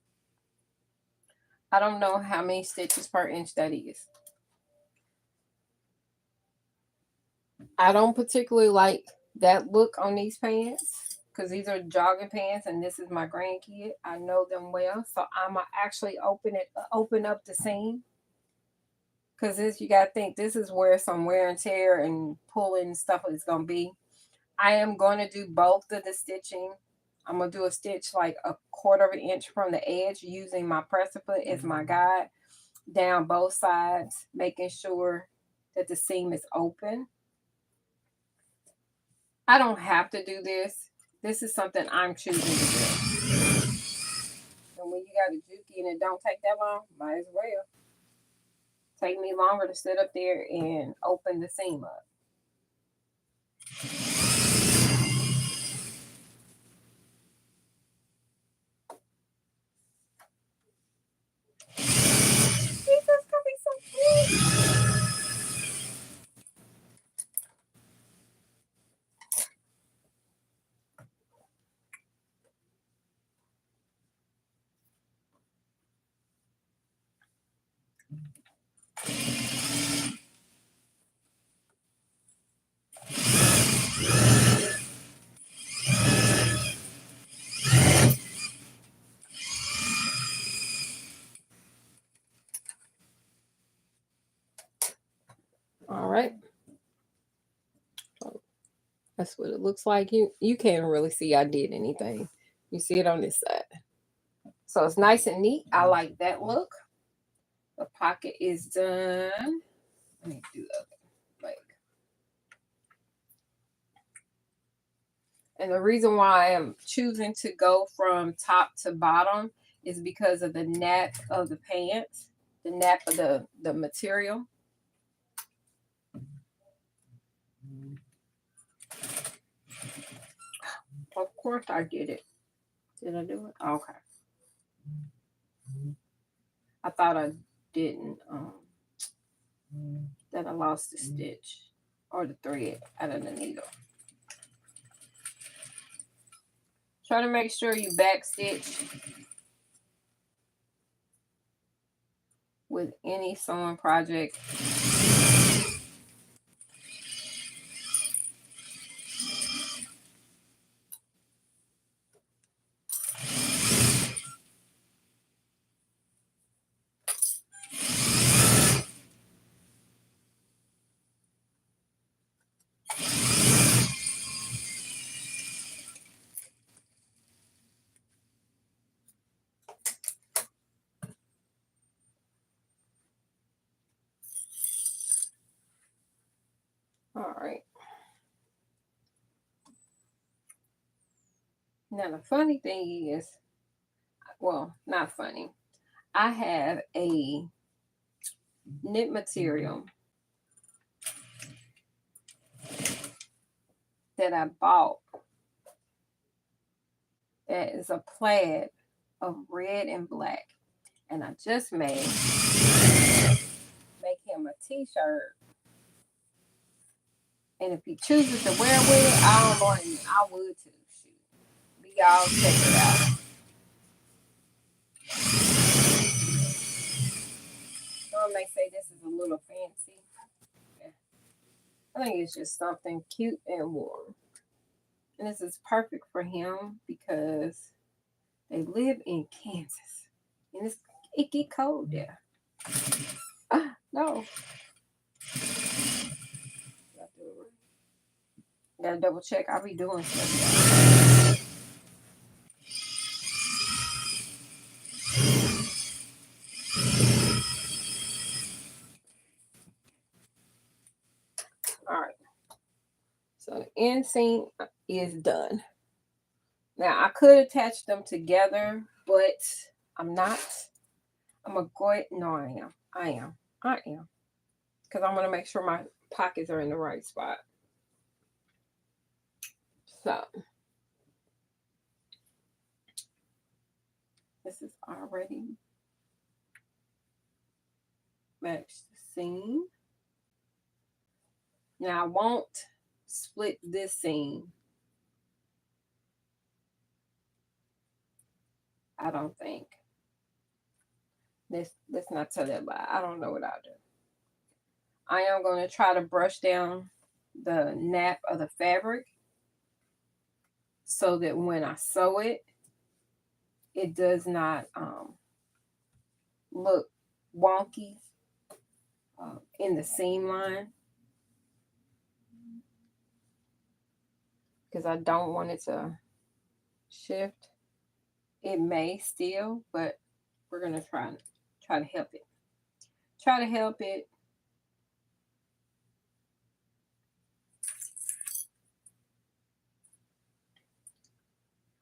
I don't know how many stitches per inch that is. I don't particularly like that look on these pants because these are jogging pants, and this is my grandkid. I know them well, so I'm gonna actually open up the seam, because this, you gotta think, this is where some wear and tear and pulling stuff is gonna be. I am going to do both of the stitching. I'm going to do a stitch like a 1/4 inch from the edge using my presser foot as my guide down both sides, making sure that the seam is open. I don't have to do this. This is something I'm choosing to do. And when you got a Juki and it don't take that long, might as well. Take me longer to sit up there and open the seam up. All right. That's what it looks like. You can't really see I did anything. You see it on this side. So it's nice and neat. I like that look. The pocket is done. Let me do the other leg. And the reason why I am choosing to go from top to bottom is because of the nap of the pants, the nap of the material. Of course I did it. Did I do it? Okay. I thought I didn't. That I lost the stitch or the thread out of the needle. Try to make sure you back stitch with any sewing project. All right. Now the funny thing is, well, not funny. I have a knit material that I bought that is a plaid of red and black. And I just make him a t-shirt. And if he chooses to wear with it, I don't blame him. I would too. Shoot. Be y'all check it out. Some may say this is a little fancy. Yeah. I think it's just something cute and warm. And this is perfect for him because they live in Kansas. And it get cold there. No. Gotta double check. I'll be doing stuff. All right. So the inseam is done. Now I could attach them together, but I'm not. I'm gonna go ahead. No, I am. Because I'm gonna make sure my pockets are in the right spot. So this is already matched the seam. Now I won't split this seam. I don't think. Let's not tell that lie. I don't know what I'll do. I am going to try to brush down the nap of the fabric so that when I sew it, it does not look wonky in the seam line, because I don't want it to shift. It may still, but we're gonna try to help it. Try to help it.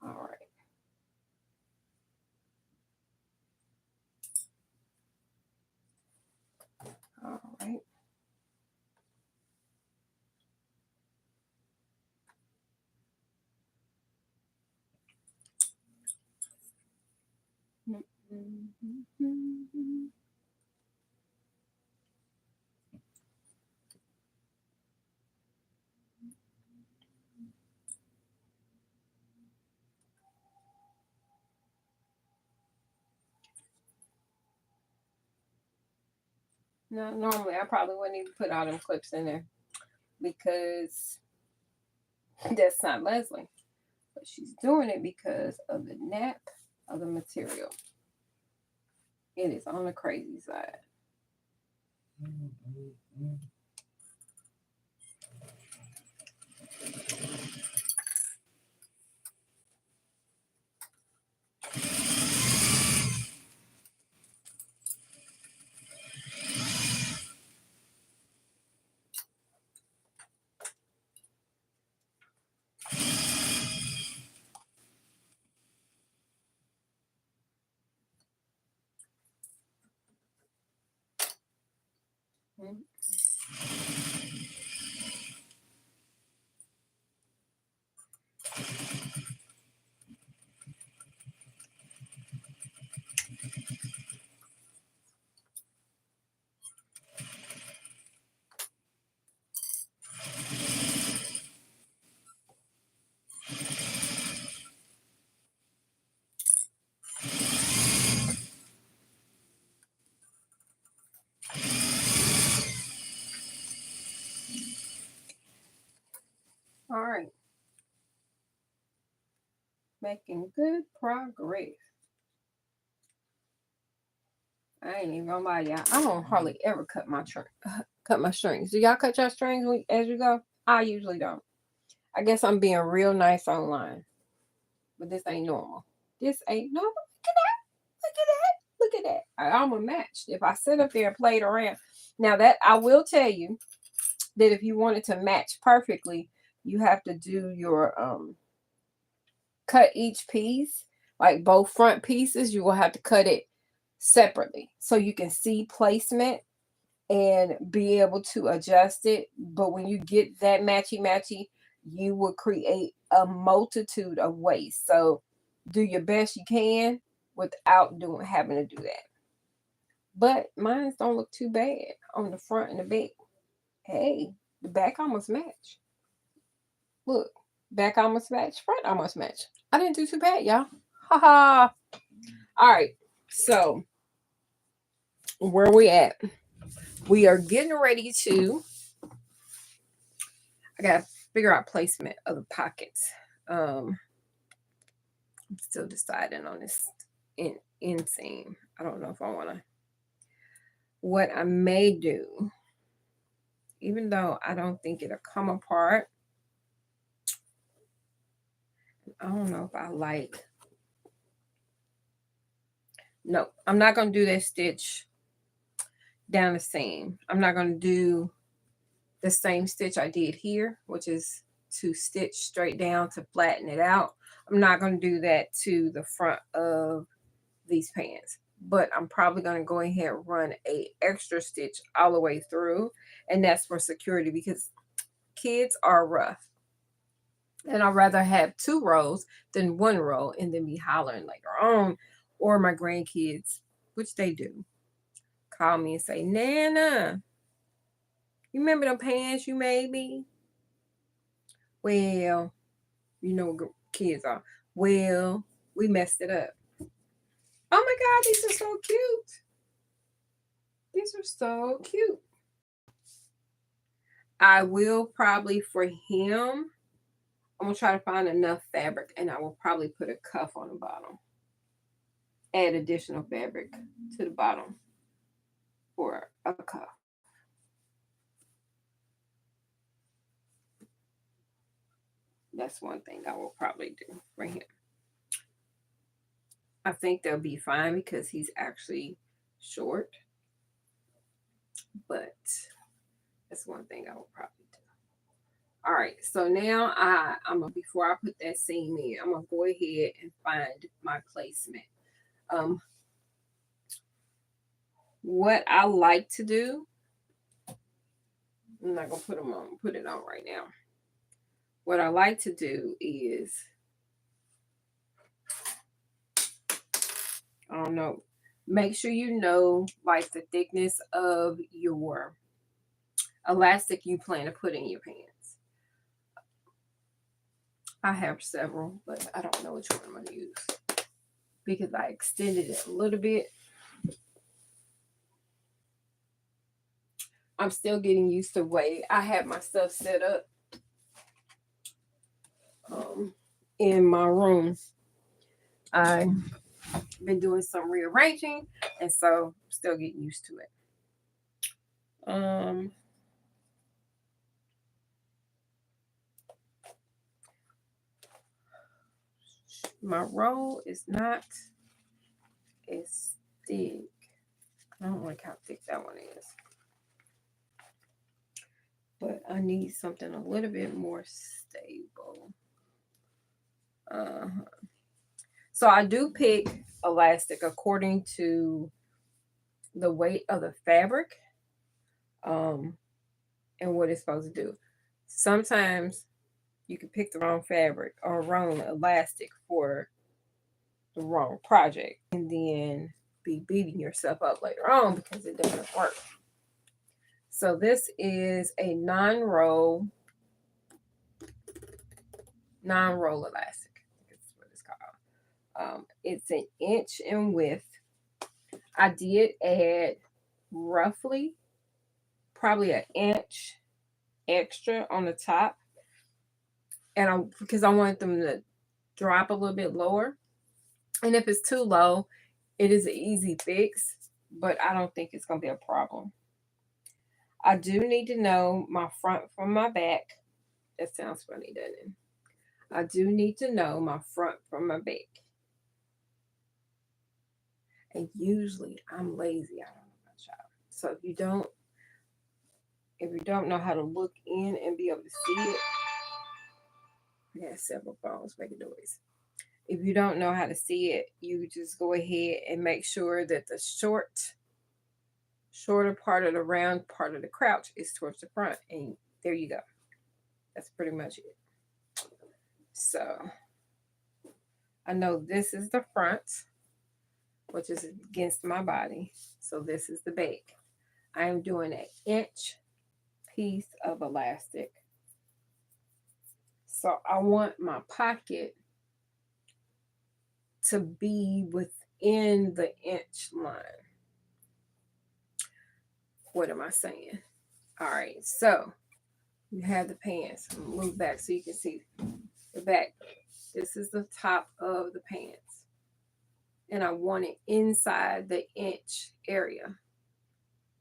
All right. All right. No, normally I probably wouldn't even put all them clips in there because that's not Leslie. But she's doing it because of the nap of the material. It is on the crazy side. Mm. All right. Making good progress. I ain't even gonna lie, y'all. I don't hardly ever cut my strings. Do y'all cut your strings as you go? I usually don't. I guess I'm being real nice online, but this ain't normal. This ain't normal. Look at that! Look at that! Look at that! I'm a match. If I sit up there and play it around, now that I will tell you that if you wanted to match perfectly, you have to do your cut each piece, like both front pieces. You will have to cut it separately so you can see placement and be able to adjust it. But when you get that matchy, you will create a multitude of waste. So do your best you can without having to do that. But mine don't look too bad on the front and the back. Hey, the back almost match. Look, back almost match, front almost match. I didn't do too bad, y'all. Ha ha. All right. So where we at? We are getting ready to. I gotta figure out placement of the pockets. I'm still deciding on this inseam. I don't know if I want to. What I may do, even though I don't think it'll come apart, I don't know if I like. No, I'm not gonna do that stitch down the seam. I'm not gonna do the same stitch I did here, which is to stitch straight down to flatten it out. I'm not going to do that to the front of these pants, but I'm probably going to go ahead and run a extra stitch all the way through, and that's for security because kids are rough, and I'd rather have 2 rows than 1 row and then be hollering later on, or my grandkids, which they do, call me and say, Nana, you remember them pants you made me? Well, you know what kids are. Well, we messed it up. Oh my God, these are so cute. These are so cute. I will probably, for him, I'm going to try to find enough fabric and I will probably put a cuff on the bottom. Add additional fabric to the bottom for a cuff. That's one thing I will probably do for him. I think they'll be fine because he's actually short. But that's one thing I will probably do. All right, so now I'm gonna, before I put that seam in, I'm gonna go ahead and find my placement. What I like to do, I'm not gonna put it on right now. What I like to do is, I don't know, make sure you know like the thickness of your elastic you plan to put in your pants. I have several, but I don't know which one I'm gonna use because I extended it a little bit. I'm still getting used to the way I have my stuff set up in my room. I've been doing some rearranging, and so I'm still getting used to it. My roll is not as thick. I don't like how thick that one is. But I need something a little bit more stable. So I do pick elastic according to the weight of the fabric and what it's supposed to do. Sometimes you can pick the wrong fabric or wrong elastic for the wrong project and then be beating yourself up later on because it doesn't work. So this is a non-roll elastic. That's what it's called. It's an inch in width. I did add roughly probably an inch extra on the top, and because I wanted them to drop a little bit lower. And if it's too low, it is an easy fix, but I don't think it's going to be a problem. I do need to know my front from my back. That sounds funny, doesn't it? I do need to know my front from my back. And usually I'm lazy. I don't know about y'all. So if you don't know how to look in and be able to see it, I got several phones making noise. If you don't know how to see it, you just go ahead and make sure that the shorter part of the round part of the crouch is towards the front, and there you go. That's pretty much it. So I know this is the front, which is against my body. So this is the back. I am doing an inch piece of elastic. So I want my pocket to be within the inch line. What am I saying? All right, so you have the pants. I'm gonna move back so you can see the back. This is the top of the pants. And I want it inside the inch area.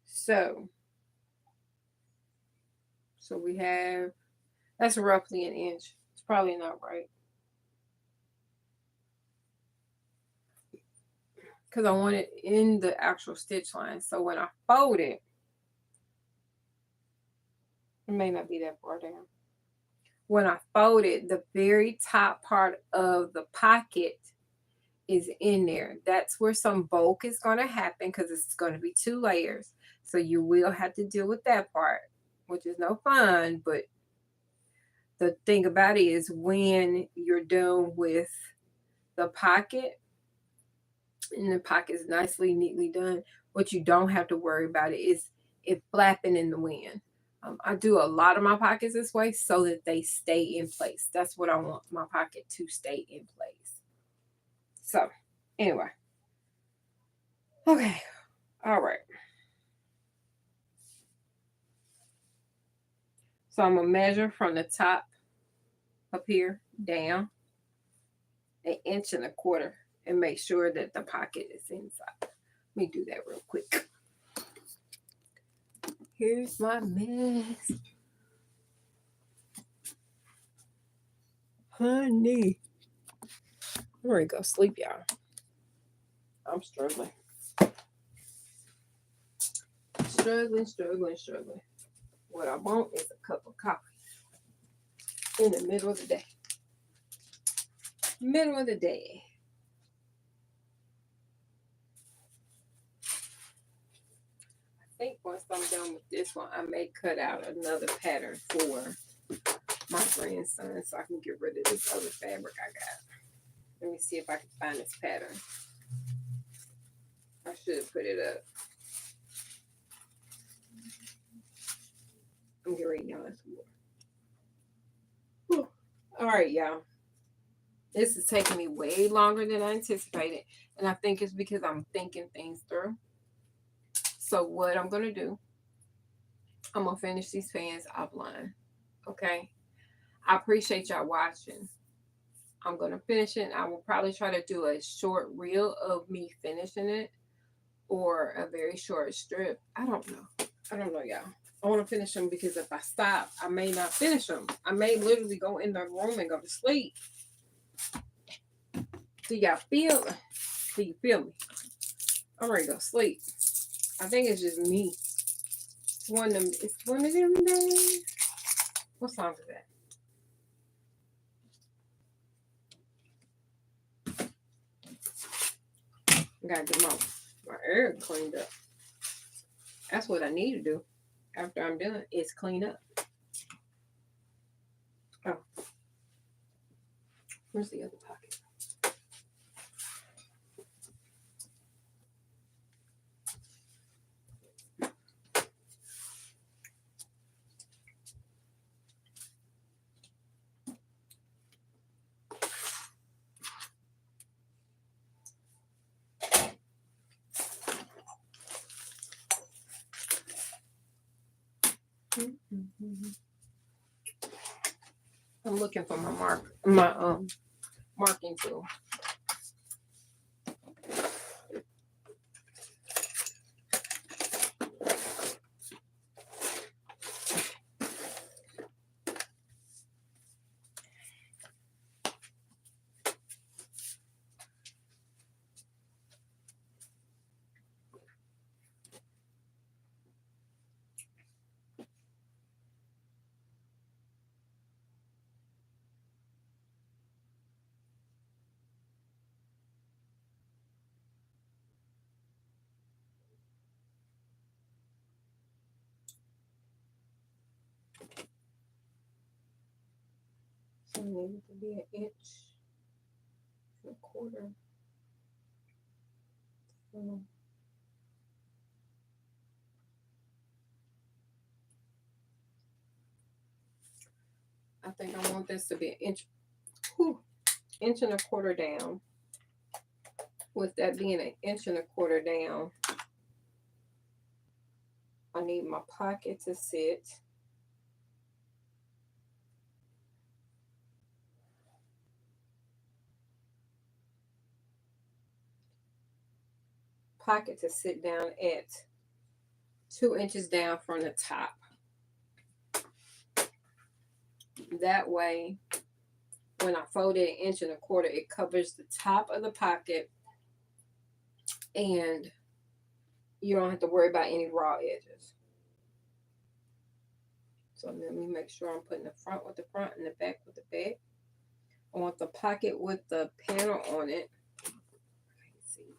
So we have, that's roughly an inch. It's probably not right. Because I want it in the actual stitch line. So when I fold it may not be that far down. When I fold it, the very top part of the pocket is in there. That's where some bulk is going to happen because it's going to be 2 layers. So you will have to deal with that part, which is no fun. But the thing about it is when you're done with the pocket, and the pocket is nicely, neatly done, what you don't have to worry about is it flapping in the wind. I do a lot of my pockets this way so that they stay in place. That's what I want my pocket to stay in place. So, anyway. Okay. All right. So I'm going to measure from the top up here down 1.25 inches and make sure that the pocket is inside. Let me do that real quick. Here's my mess. Honey. I'm ready to go sleep, y'all. I'm struggling. Struggling. What I want is a cup of coffee in the middle of the day. I think once I'm done with this one, I may cut out another pattern for my grandson so I can get rid of this other fabric I got. Let me see if I can find this pattern. I should have put it up. I'm getting ready, y'all. All right, y'all. This is taking me way longer than I anticipated. And I think it's because I'm thinking things through. So what I'm going to do I'm gonna finish these pants offline. Okay. I appreciate y'all watching. I'm gonna finish it. I will probably try to do a short reel of me finishing it or a very short strip. I don't know. I don't know, y'all. I want to finish them because if I stop, I may not finish them. I may literally go in the room and go to sleep. Do y'all feel? Do you feel me? I'm ready to go sleep. I think it's just me. It's one of them. It's one of them days. What song is that? I gotta get my air cleaned up. That's what I need to do after I'm done is clean up. Oh, where's the other pocket? I'm looking for my marking tool. So I need it to be an inch and a quarter. So I think I want this to be an inch and a quarter down. With that being an inch and a quarter down, I need my pocket to sit. Pocket to sit down at 2 inches down from the top. That way, when I fold it an inch and a quarter, it covers the top of the pocket and you don't have to worry about any raw edges. So let me make sure I'm putting the front with the front and the back with the back. I want the pocket with the panel on it. Let's see.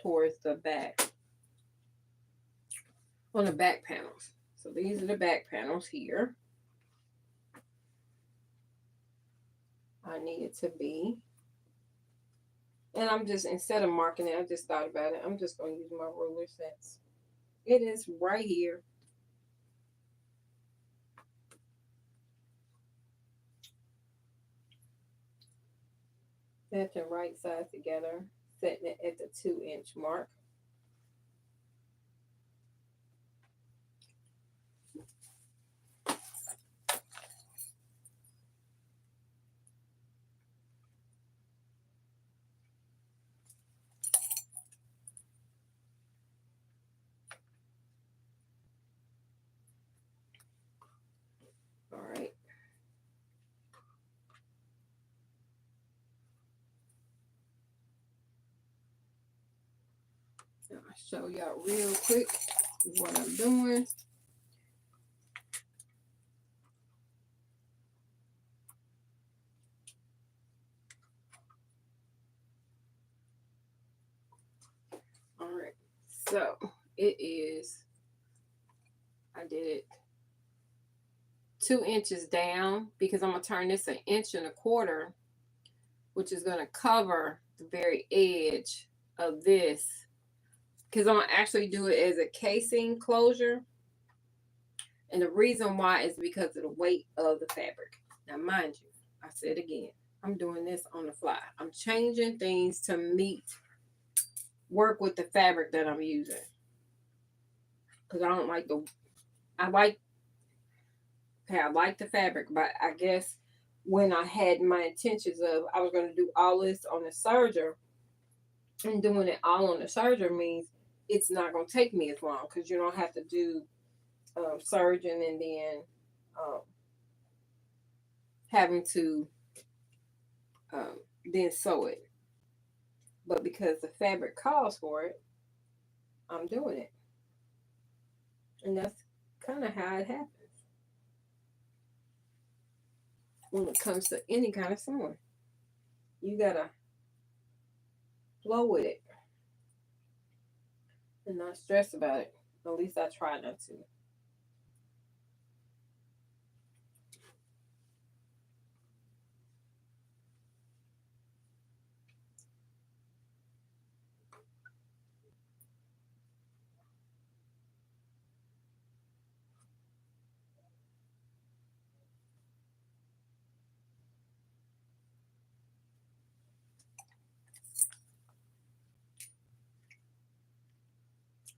Towards the back. On the back panels. So these are the back panels here. I need it to be. And I'm just, instead of marking it, I just thought about it. I'm just going to use my ruler since it is right here. Left and right side together, setting it at the 2-inch mark. All right. I'll show y'all real quick what I'm doing. All right. So it is, I did it 2 inches down because I'm going to turn this an inch and a quarter, which is going to cover the very edge of this. Because I'm going to actually do it as a casing closure. And the reason why is because of the weight of the fabric. Now, mind you, I said again, I'm doing this on the fly. I'm changing things to work with the fabric that I'm using. because I like the fabric, but I guess when I had my intentions of I was going to do all this on the serger, and doing it all on the serger means it's not going to take me as long because you don't have to do serging and then um, having to then sew it. But because the fabric calls for it, I'm doing it. And that's kind of how it happens when it comes to any kind of sewing. You gotta flow with it and not stress about it. At least I try not to.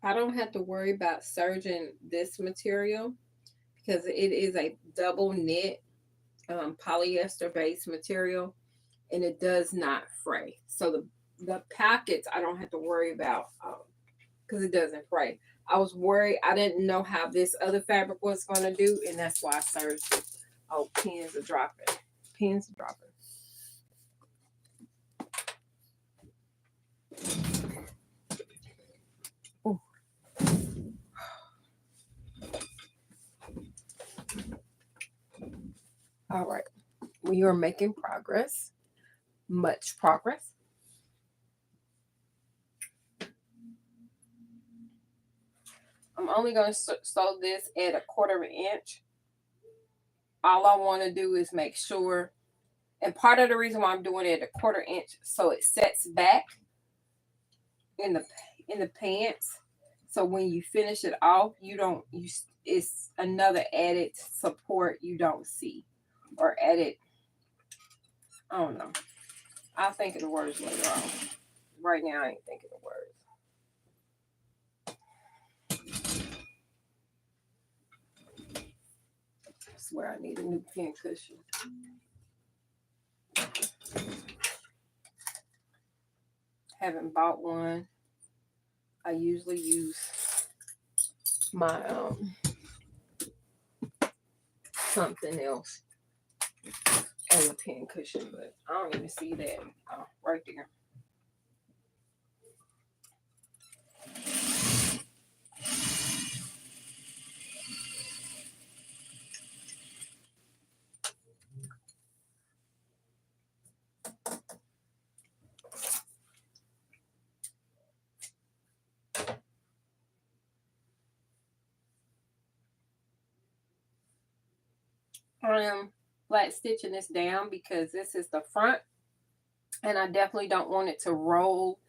I don't have to worry about serging this material because it is a double knit polyester based material and it does not fray. So the pockets I don't have to worry about because it doesn't fray. I was worried. I didn't know how this other fabric was going to do, and that's why I serged it. Oh, pins are dropping. Pins are dropping. Ooh. All right. We are making progress. Much progress. I'm only going to sew this at 1/4 inch. All I want to do is make sure, and part of the reason why I'm doing it at 1/4 inch so it sets back in the pants. So when you finish it off, you don't you it's another added support you don't see or added. I don't know. I'll think of the words later on. Right now, I ain't thinking the words. I swear I need a new pin cushion. Haven't bought one. I usually use my something else as a pin cushion, but I don't even see that. Oh, right there. I am flat stitching this down because this is the front and I definitely don't want it to roll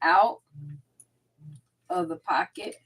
out of the pocket.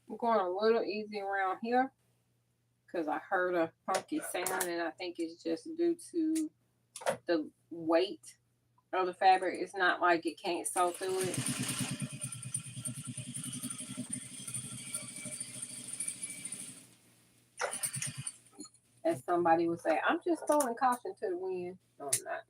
I'm going a little easy around here because I heard a funky sound and I think it's just due to the weight of the fabric. It's not like it can't sew through it. As somebody would say, I'm just throwing caution to the wind. No, I'm not.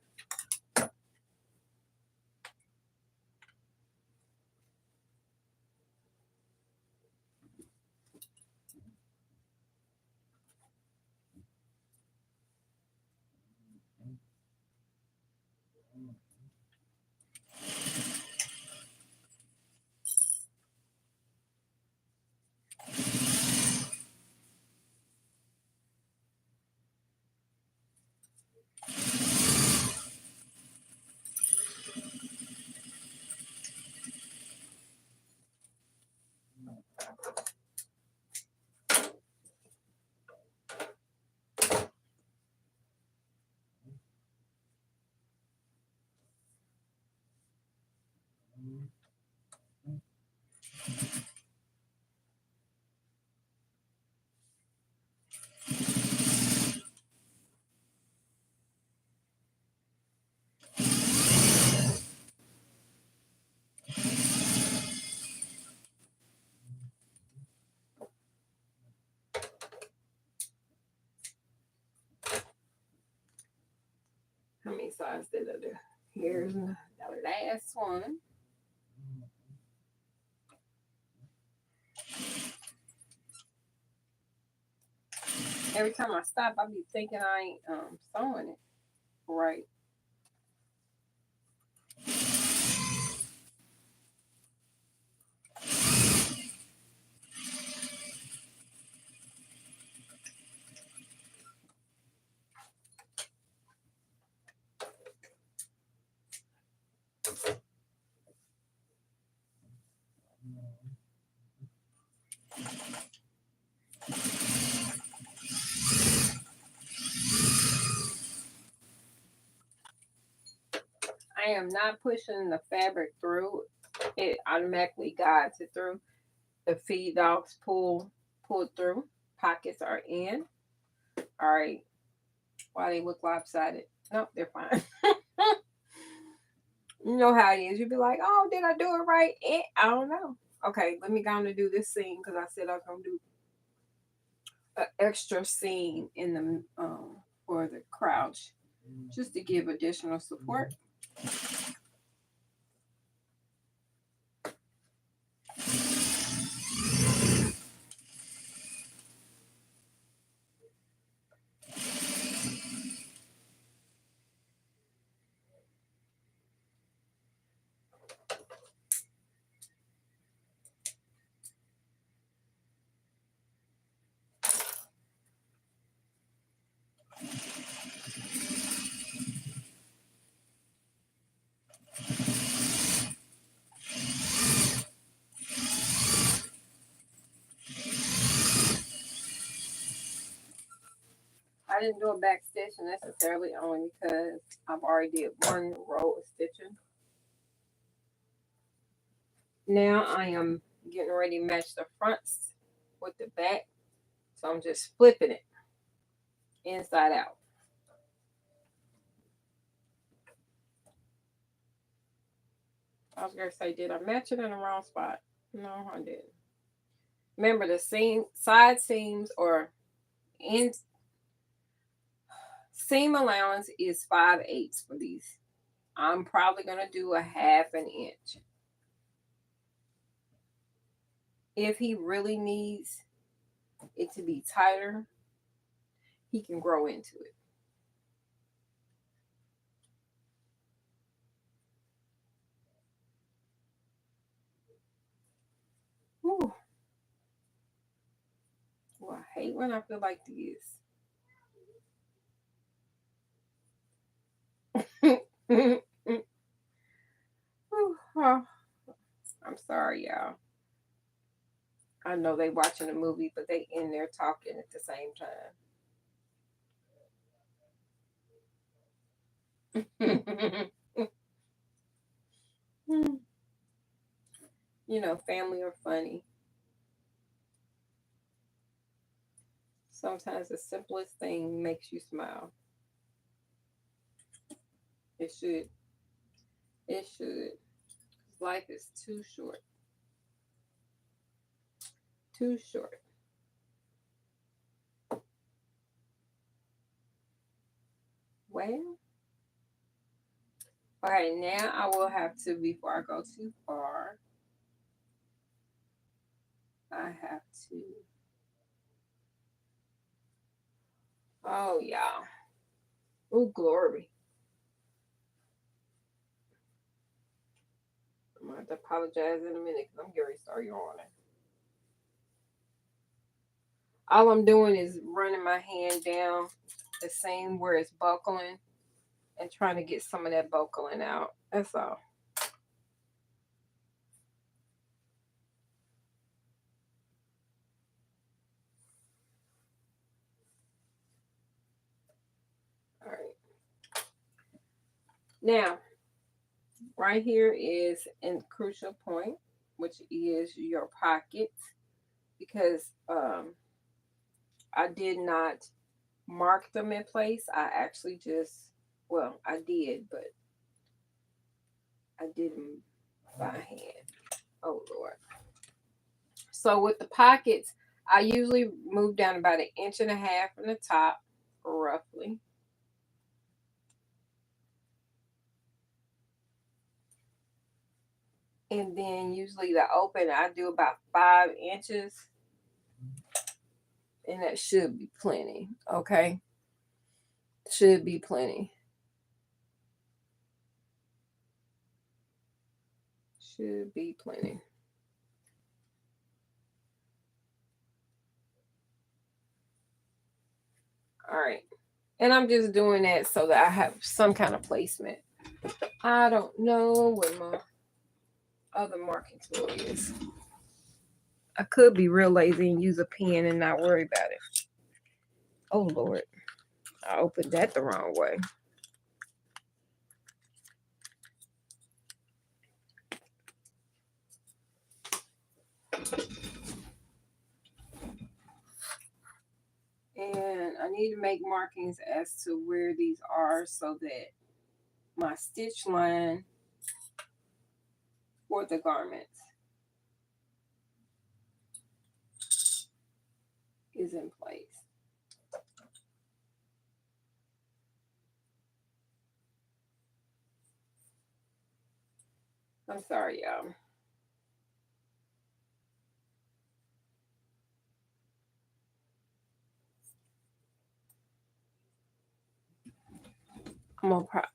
How many sides did I do? Here's the last one. Every time I stop, I be thinking I ain't sewing it right. I am not pushing the fabric through. It automatically guides it through. The feed dogs pull through. Pockets are in. All right. Why they look lopsided? Nope, they're fine. You know how it is. You'd be like, oh, did I do it right? I don't know. Okay, let me go on and do this scene because I said I was going to do an extra scene in the for the crouch just to give additional support. I didn't do a back stitching necessarily only because I've already did one row of stitching. Now I am getting ready to match the fronts with the back. So I'm just flipping it inside out. I was going to say, did I match it in the wrong spot? No, I didn't. Remember, the side seams or in seam allowance is 5/8 for these. I'm probably going to do a 1/2 inch. If he really needs it to be tighter, he can grow into it. Whew. Well, I hate when I feel like this. I'm sorry, y'all. I know they watching a movie, but they in there talking at the same time. You know, family are funny. Sometimes the simplest thing makes you smile. It should. It should. Life is too short. Too short. Well, okay, now I will have to, before I go too far, I have to. Oh, yeah. Oh, glory. I'm going to have to apologize in a minute because I'm getting ready to start yawning. All I'm doing is running my hand down the seam where it's buckling and trying to get some of that buckling out. That's all. All right. Now, right here is a crucial point, which is your pocket, because I did not mark them in place. I actually just, well, I did, but I didn't by hand. Oh, Lord. So with the pockets, I usually move down about 1.5 inches from the top, roughly. And then usually the open, I do about 5 inches. And that should be plenty. Okay. Should be plenty. Should be plenty. All right. And I'm just doing that so that I have some kind of placement. I don't know where my other marking tool is. I could be real lazy and use a pen and not worry about it. Oh, Lord. I opened that the wrong way. And I need to make markings as to where these are so that my stitch line for the garments is in place. I'm sorry, y'all.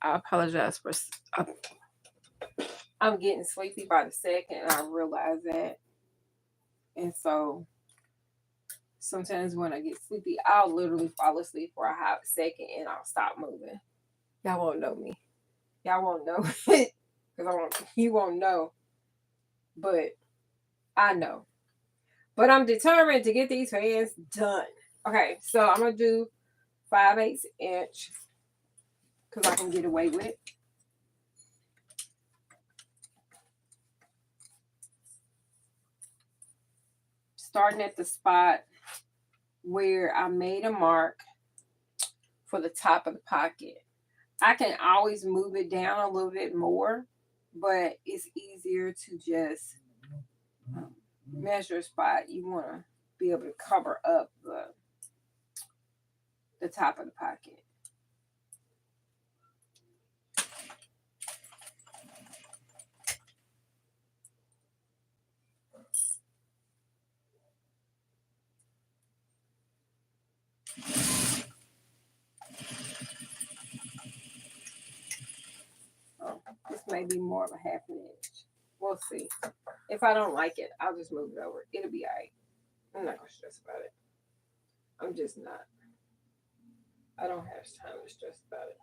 I apologize for. I'm getting sleepy by the second. I realize that, and so sometimes when I get sleepy, I'll literally fall asleep for a hot second and I'll stop moving. Y'all won't know me. Y'all won't know it because I won't. You won't know, but I know. But I'm determined to get these fans done. Okay, so I'm gonna do 5/8 inch because I can get away with it. Starting at the spot where I made a mark for the top of the pocket. I can always move it down a little bit more, but it's easier to just measure a spot. You want to be able to cover up the top of the pocket. Oh, this may be more of a 1/2 inch. We'll see. If I don't like it, I'll just move it over. It'll be all right. I'm not going to stress about it. I'm just not. I don't have time to stress about it.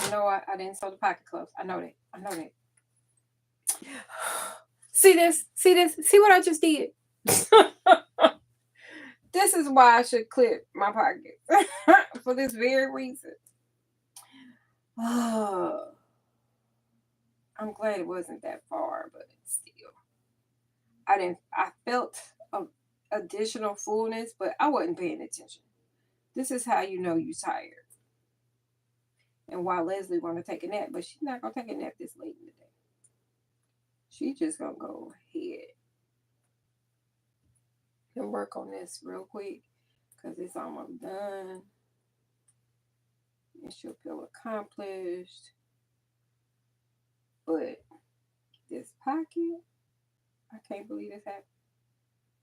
I know I didn't sew the pocket close. I know that. I know that. See this? See this? See what I just did? This is why I should clip my pocket. For this very reason. Oh, I'm glad it wasn't that far, but still. I felt a additional fullness, but I wasn't paying attention. This is how you know you're tired. And why Leslie want to take a nap, but she's not gonna take a nap this late in the day. She just gonna go ahead and work on this real quick because it's almost done. And she'll feel accomplished. But this pocket, I can't believe this happened.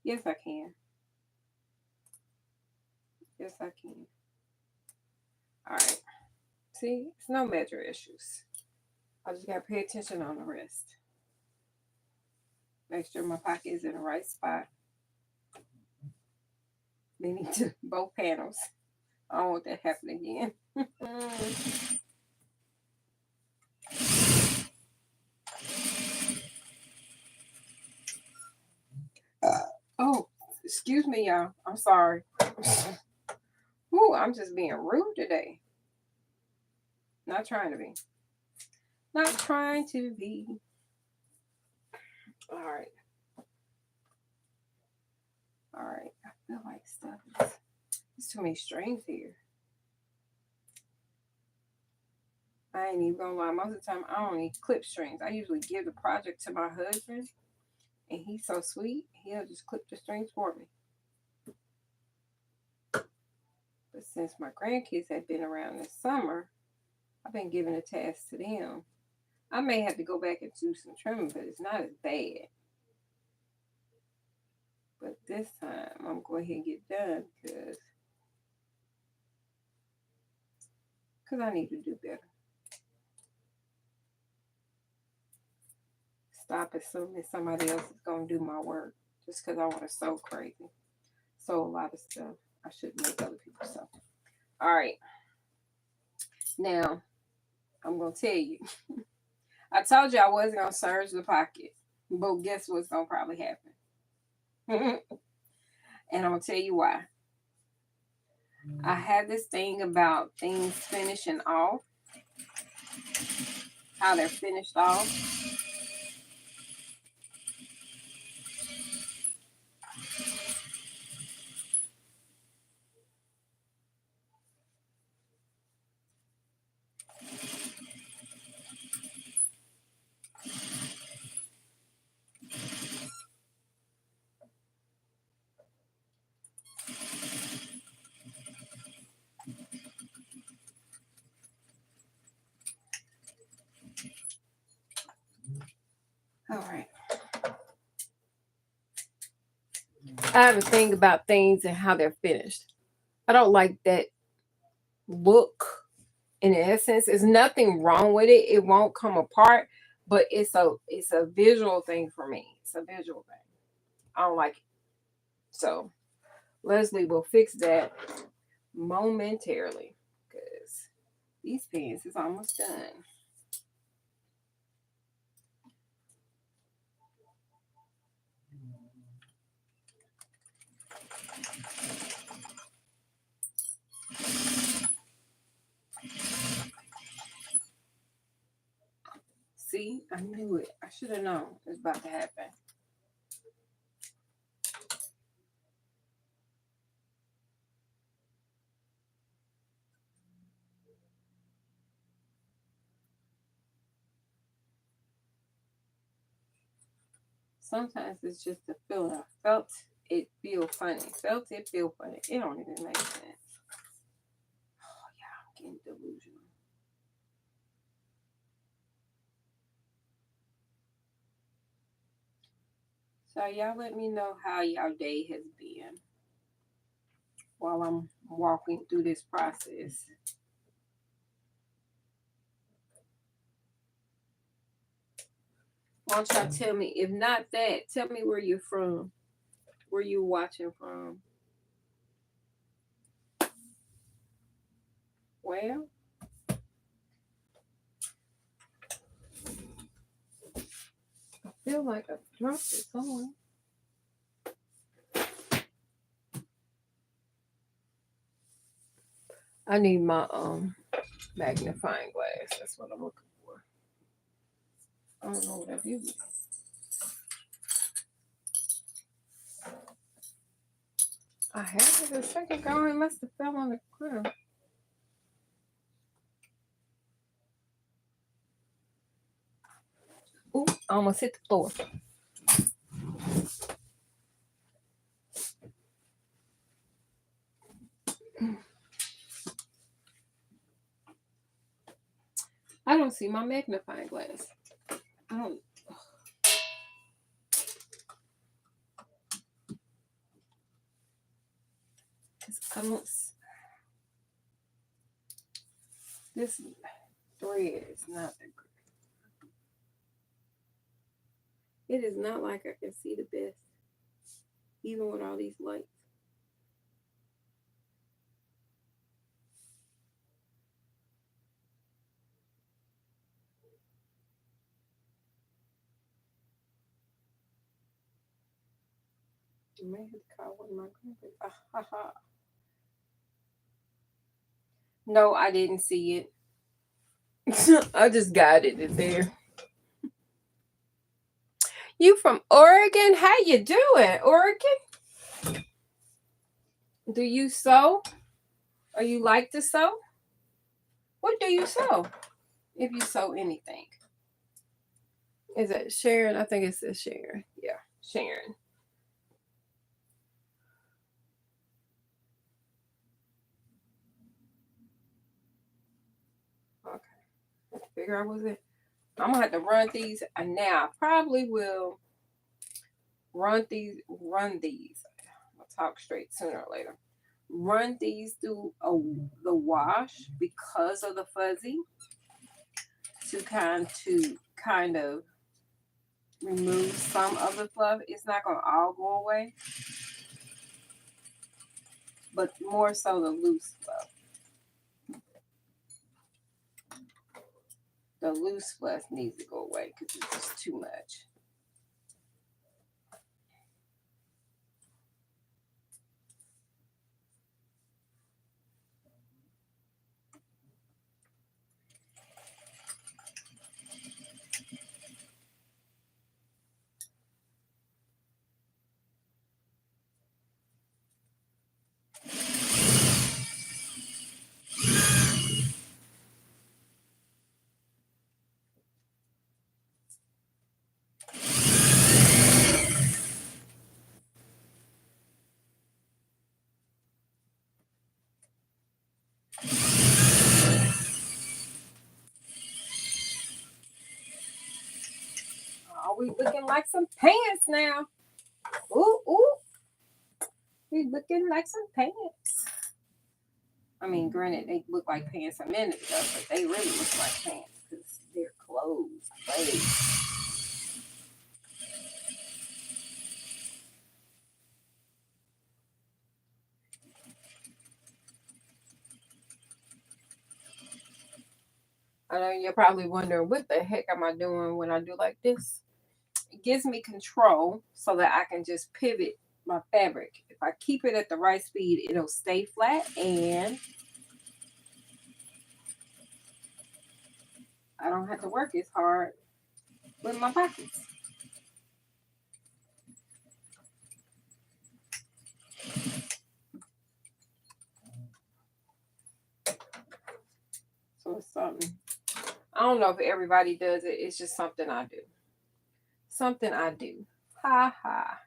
Yes, I can. Yes, I can. All right. See, it's no major issues. I just gotta pay attention on the rest. Make sure my pocket is in the right spot. They need to both panels. I don't want that to happen again. Oh, excuse me, y'all. I'm sorry. Ooh, I'm just being rude today. Not trying to be. Not trying to be. All right. All right. I feel like stuff is. There's too many strings here. I ain't even gonna lie. Most of the time, I don't need clip strings. I usually give the project to my husband, and he's so sweet. He'll just clip the strings for me. But since my grandkids have been around this summer, I've been giving the task to them. I may have to go back and do some trimming, but it's not as bad. But this time, I'm going to go ahead and get done because I need to do better. Stop assuming somebody else is going to do my work just because I want to sew crazy. Sew a lot of stuff. I shouldn't make other people sew. All right. Now, I'm going to tell you. I told you I wasn't going to serge the pocket. But guess what's going to probably happen? And I'm going to tell you why. I have this thing about things finishing off. How they're finished off. All right. I have a thing about things and how they're finished. I don't like that look. In essence, there's nothing wrong with it. It won't come apart, but it's a visual thing for me. It's a visual thing. I don't like it. So Leslie will fix that momentarily because these pants is almost done. See, I knew it. I should have known it was about to happen. Sometimes it's just a feeling. I felt it feel funny. Felt it feel funny. It don't even make sense. Oh yeah, I'm getting delusional. So y'all let me know how y'all day has been while I'm walking through this process. Why don't y'all tell me? If not that, tell me where you're from. Where you watching from. Well, feel like I dropped it somewhere. I need my magnifying glass. That's what I'm looking for. I don't know what I've used. I had it a second ago. It must have fell on the ground. Ooh, I almost hit the floor. I don't see my magnifying glass. I don't. I don't. This thread is not the. It is not like I can see the best, even with all these lights. I may have to call one of my grandparents. No, I didn't see it. I just got it. It's there. You from Oregon? How you doing, Oregon? Do you sew? Or you like to sew? What do you sew? If you sew anything. Is it Sharon? I think it says Sharon. Yeah, Sharon. Okay. Let's figure out what's it. I'm gonna have to run these now. I probably will run these. I'll talk straight sooner or later. Run these through the wash because of the fuzzy to kind of remove some of the fluff. It's not gonna all go away, but more so the loose fluff. The loose fluff needs to go away because it's just too much. Oh, we looking like some pants now. Ooh, ooh. We looking like some pants. I mean, granted, they look like pants a minute ago, but they really look like pants because they're closed. I know you're probably wondering what the heck am I doing when I do like this. It gives me control so that I can just pivot my fabric. If I keep it at the right speed, it'll stay flat and I don't have to work as hard with my pockets. So it's something. I don't know if everybody does it. It's just something I do. Something I do. Ha ha.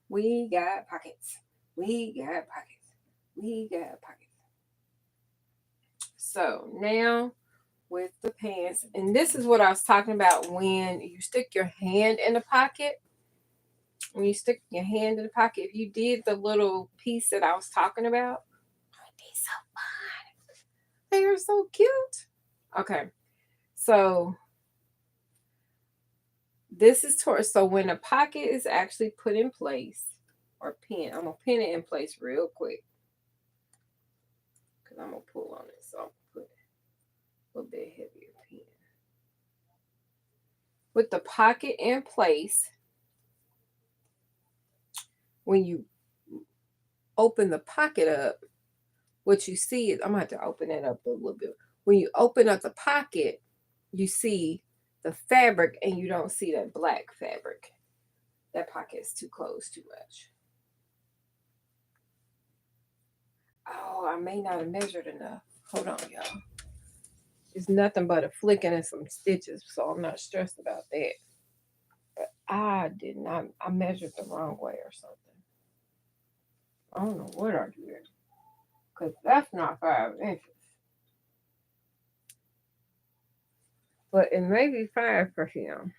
We got pockets. We got pockets. We got pockets. So now with the pants, and this is what I was talking about when you stick your hand in the pocket. When you stick your hand in the pocket, if you did the little piece that I was talking about, oh, they're so fun. They are so cute. Okay, so this is so when the pocket is actually put in place or pin, I'm gonna pin it in place real quick because I'm gonna pull on it. So I'm gonna put a little bit heavier pin. with the pocket in place, when you open the pocket up, what you see is, I'm going to have to open it up a little bit. When you open up the pocket, you see the fabric and you don't see that black fabric. That pocket is too closed too much. Oh, I may not have measured enough. Hold on, y'all. It's nothing but a flicking and some stitches, so I'm not stressed about that. But I did not, I measured the wrong way or something. I don't know what I did. Because that's not 5 inches. But it may be 5 for him.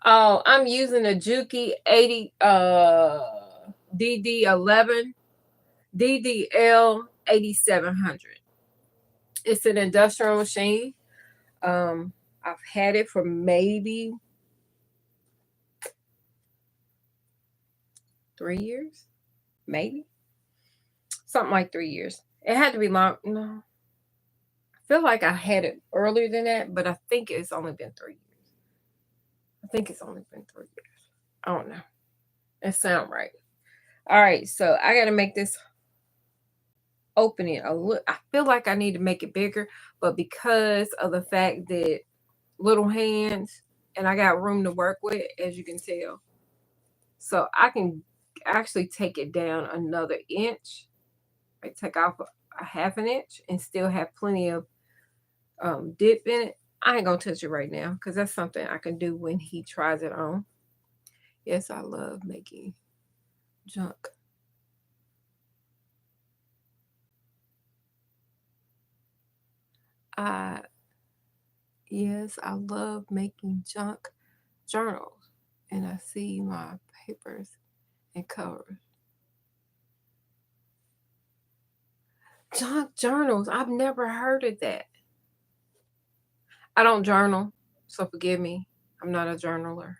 Oh, I'm using a Juki 80 DD11 DDL 8700. It's an industrial machine. I've had it for maybe 3 years, maybe something like 3 years. It had to be long. No, I feel like I had it earlier than that, but I think it's only been 3 years. I think it's only been 3 years. I don't know. That sound right. All right, so I got to make this opening a little. I feel like I need to make it bigger, but because of the fact that little hands and I got room to work with, as you can tell, so I can actually take it down another inch. I take off a half an inch and still have plenty of dip in it. I ain't gonna touch it right now because that's something I can do when he tries it on. Yes, I love making junk. Yes, I love making junk journals, and I see my papers and covers. Junk journals. I've never heard of that. I don't journal, so forgive me. I'm not a journaler.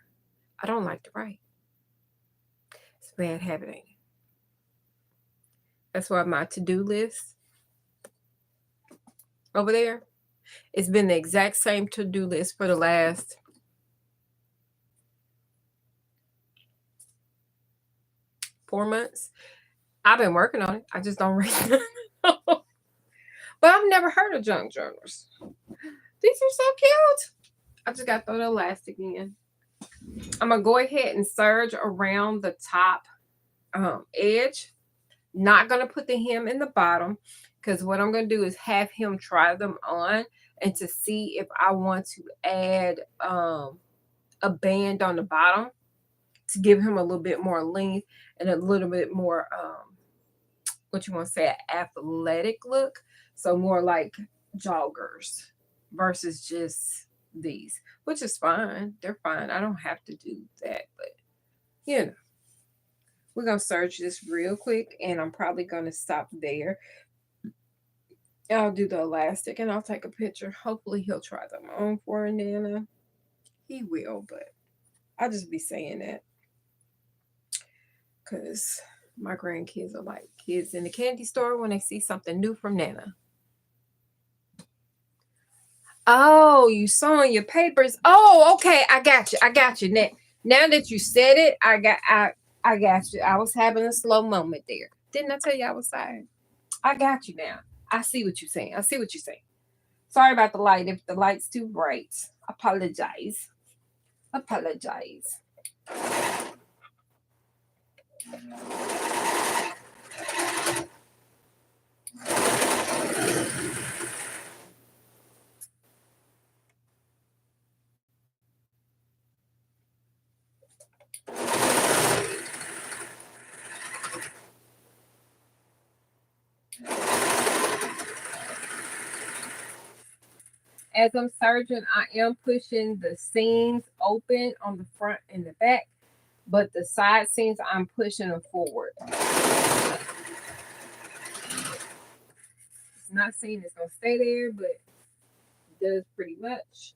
I don't like to write. It's a bad habit, ain't it? That's why my to-do list over there, it's been the exact same to-do list for the last 4 months. I've been working on it. I just don't read them. But I've never heard of junk journals. These are so cute. I just got to throw the elastic in. I'm going to go ahead and serge around the top edge. Not going to put the hem in the bottom because what I'm going to do is have him try them on and to see if I want to add a band on the bottom to give him a little bit more length and a little bit more, what you want to say, an athletic look. So more like joggers versus just these, which is fine. They're fine. I don't have to do that, but you know. We're going to serge this real quick, and I'm probably going to stop there. I'll do the elastic, and I'll take a picture. Hopefully, he'll try them on for Nana. He will, but I'll just be saying that because my grandkids are like kids in the candy store when they see something new from Nana. Oh, you saw in your papers. Oh, okay. I got you. I got you. Now that you said it, I got you. I was having a slow moment there. Didn't I tell you I was tired? I got you now. I see what you're saying. I see what you're saying. Sorry about the light. If the light's too bright, apologize. Apologize. As I'm serging, I am pushing the seams open on the front and the back, but the side seams, I'm pushing them forward. It's not saying it's going to stay there, but it does pretty much.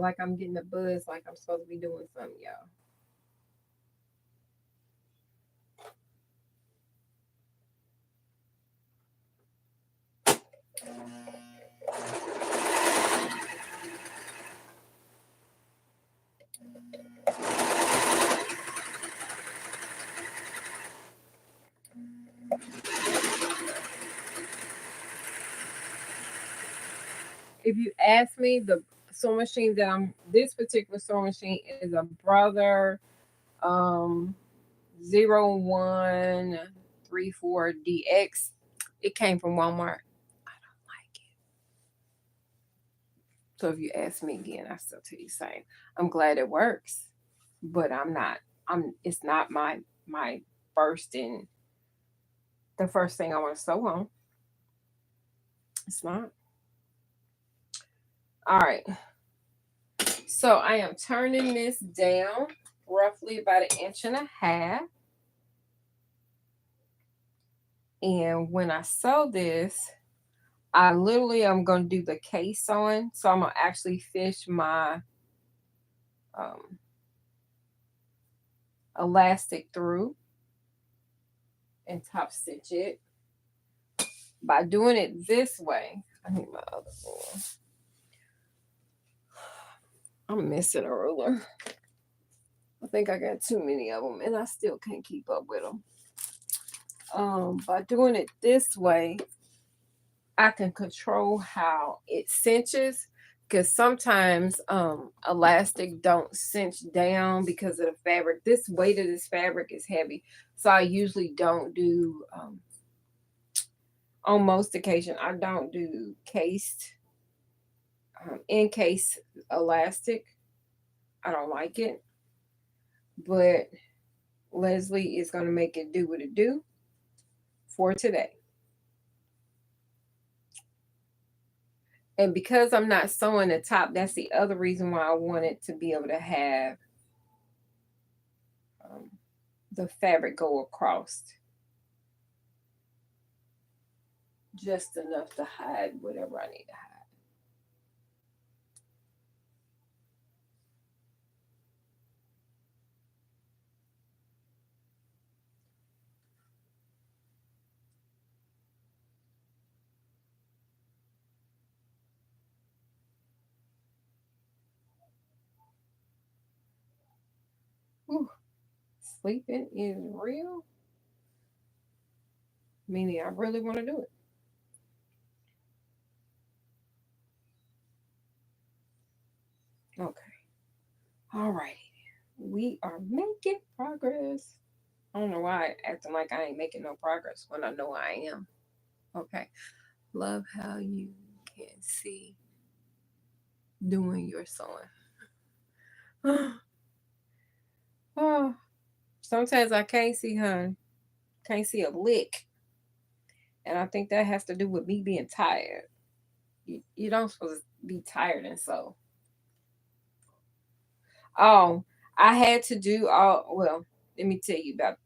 like I'm getting a buzz, like I'm supposed to be doing something, y'all. If you ask me, the sewing machine that I'm this particular sewing machine is a brother um 0134DX. It came from Walmart. I don't like it. So if you ask me again, I still tell you the same. I'm glad it works, but it's not my first and the first thing I want to sew on. It's not. All right. So I am turning this down roughly about an inch and a half. And when I sew this, I literally am going to do the case on. So I'm going to actually fish my um, elastic through and top stitch it. By doing it this way, I need my other one. I'm missing a ruler. I think I got too many of them and I still can't keep up with them. By doing it this way, I can control how it cinches because sometimes elastic don't cinch down because of the fabric. This weight of this fabric is heavy, so I usually don't do on most occasion I don't do cased encased elastic. I don't like it, but Leslie is going to make it do what it do for today. And because I'm not sewing the top, that's the other reason why I wanted to be able to have um, the fabric go across just enough to hide whatever I need to hide. Whew. Sleeping is real, meaning I really want to do it. Okay. All righty. We are making progress. I don't know why I acting like I ain't making no progress when I know I am. Okay. Love how you can see doing your sewing. Oh, sometimes I can't see, honey. Can't see a lick. And I think that has to do with me being tired. You don't supposed to be tired and so. Oh, I had to do all well, let me tell you about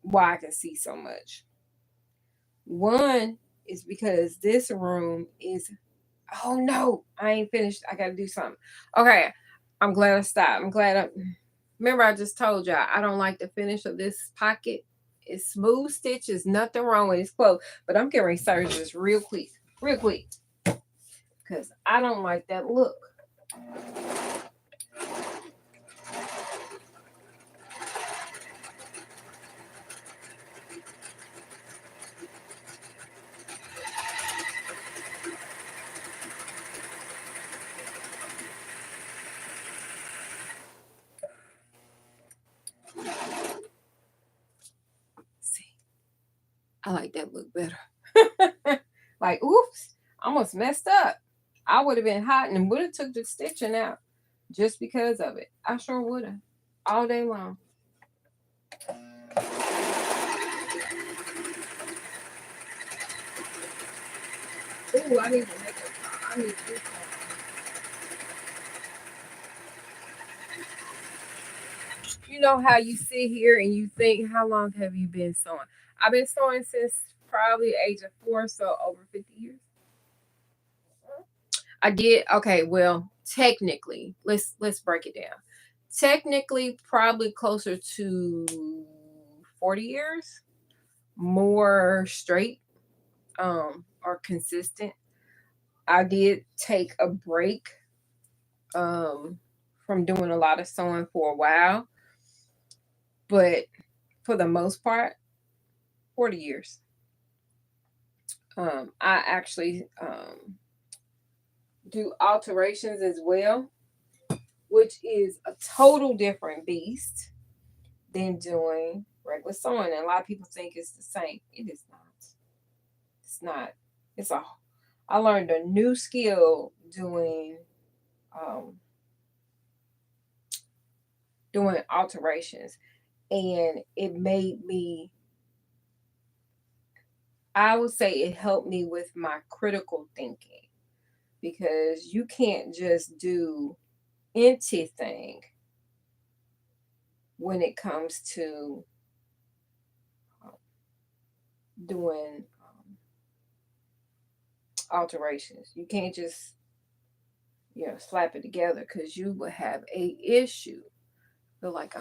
why I can see so much. One is because this room is oh no, I ain't finished. I gotta do something. Okay. I'm glad I stopped. I'm glad I remember I just told y'all I don't like the finish of this pocket. It's smooth stitches, nothing wrong with it. It's close. But I'm getting ready to serve this real quick. Real quick. Because I don't like that look. See, I like that look better. Like, oops, I almost messed up. I would have been hot and would have took the stitching out just because of it. I sure would have. All day long. Ooh, I need to make a I need to do something. You know how you sit here and you think, how long have you been sewing? I've been sewing since probably age of 4, so over 50 years. I did okay. Well, technically, let's break it down. Technically, probably closer to 40 years, more straight, or consistent. I did take a break um from doing a lot of sewing for a while, but for the most part, 40 years. I actually do alterations as well, which is a total different beast than doing regular sewing. And a lot of people think it's the same. It is not. It's not. It's a. I learned a new skill um, doing alterations, and it made me. I would say it helped me with my critical thinking because you can't just do anything when it comes to doing alterations. You can't just slap it together because you will have a issue. Feel like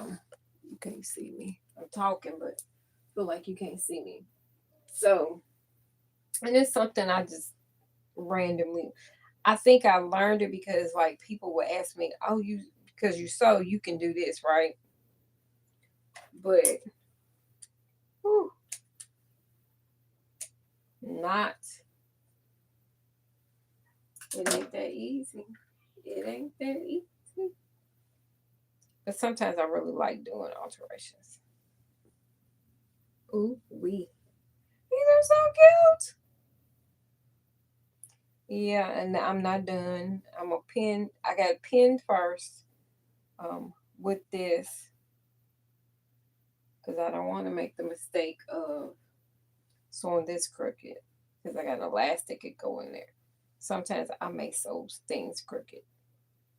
you can't see me. I'm talking, but feel like you can't see me. So, and it's something I just randomly. I think I learned it because like people would ask me, "Oh, you because you sew, you can do this, right?" But whew, not. It ain't that easy. It ain't that easy. But sometimes I really like doing alterations. Ooh, these are so cute. Yeah, and I'm not done. I'm a pin. I got pinned first with this because I don't want to make the mistake of sewing this crooked because I got an elastic it go in there. Sometimes I make sew things crooked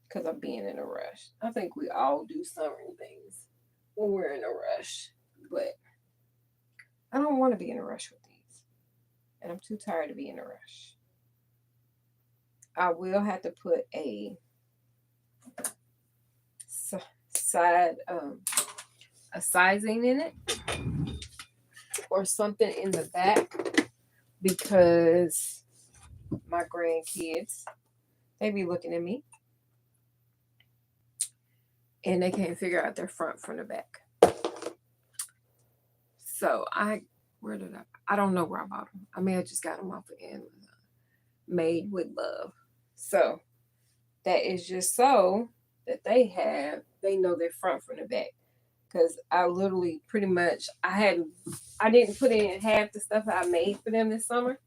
because I'm being in a rush. I think we all do certain things when we're in a rush, but I don't want to be in a rush with these, and I'm too tired to be in a rush. I will have to put side a sizing in it or something in the back because my grandkids they be looking at me and they can't figure out their front from the back. So where did I don't know where I bought them. I may have just got them off of Amazon. Made with love. So that is just so that they know their front from the back. Because I literally pretty much I didn't put in half the stuff I made for them this summer.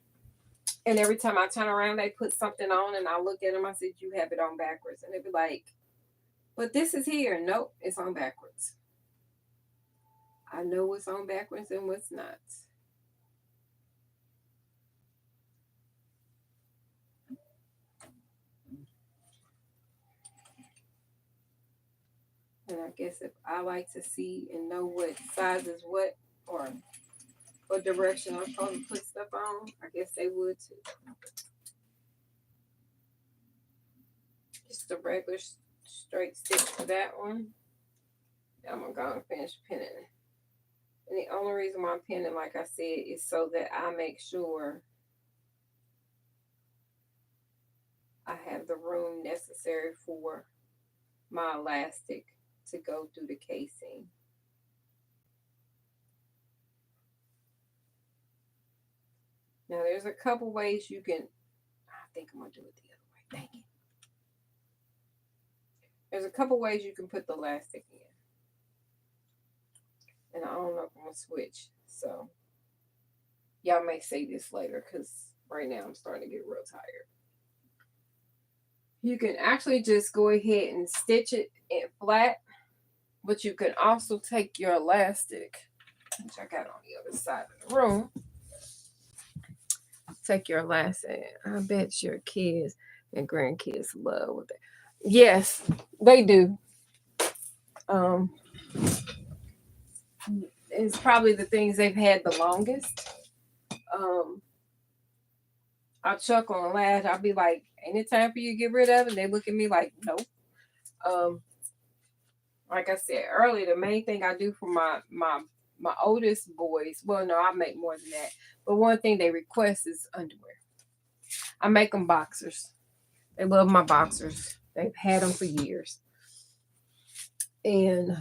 And every time I turn around, they put something on, and I look at them. I said, "You have it on backwards," and they'd be like, "But this is here." Nope, it's on backwards. I know what's on backwards and what's not. And I guess if I like to see and know what size is what or what direction I'm supposed to put stuff on, I guess they would too. Just a regular straight stitch for that one. I'm gonna go and finish pinning. And the only reason why I'm pinning, like I said, is so that I make sure I have the room necessary for my elastic to go through the casing. Now there's a couple ways you can, I think I'm gonna do it the other way. Dang it. There's a couple ways you can put the elastic in. And I don't know if I'm gonna switch. So y'all may say this later because right now I'm starting to get real tired. You can actually just go ahead and stitch it in flat, but you can also take your elastic, which I got on the other side of the room. Take your elastic. I bet your kids and grandkids love with it. Yes, they do. Um, it's probably the things they've had the longest. I'll chuckle and laugh. I'll be like, ain't it time for you to get rid of it? They look at me like, no. Like I said earlier, the main thing I do for my oldest boys, well, no, I make more than that. But one thing they request is underwear. I make them boxers. They love my boxers. They've had them for years. And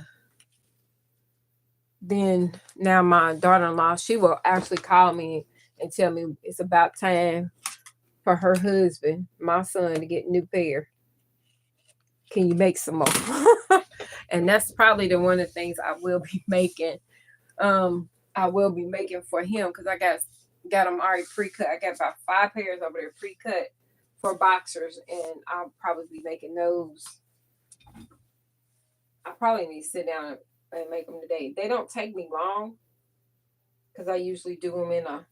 then now my daughter-in-law, she will actually call me and tell me it's about time for her husband, my son, to get a new pair. Can you make some more? And that's probably the one of the things I will be making. I will be making for him because I got them already pre-cut. I got about 5 pairs over there pre-cut for boxers, and I'll probably be making those. I probably need to sit down and make them today. They don't take me long because I usually do them in a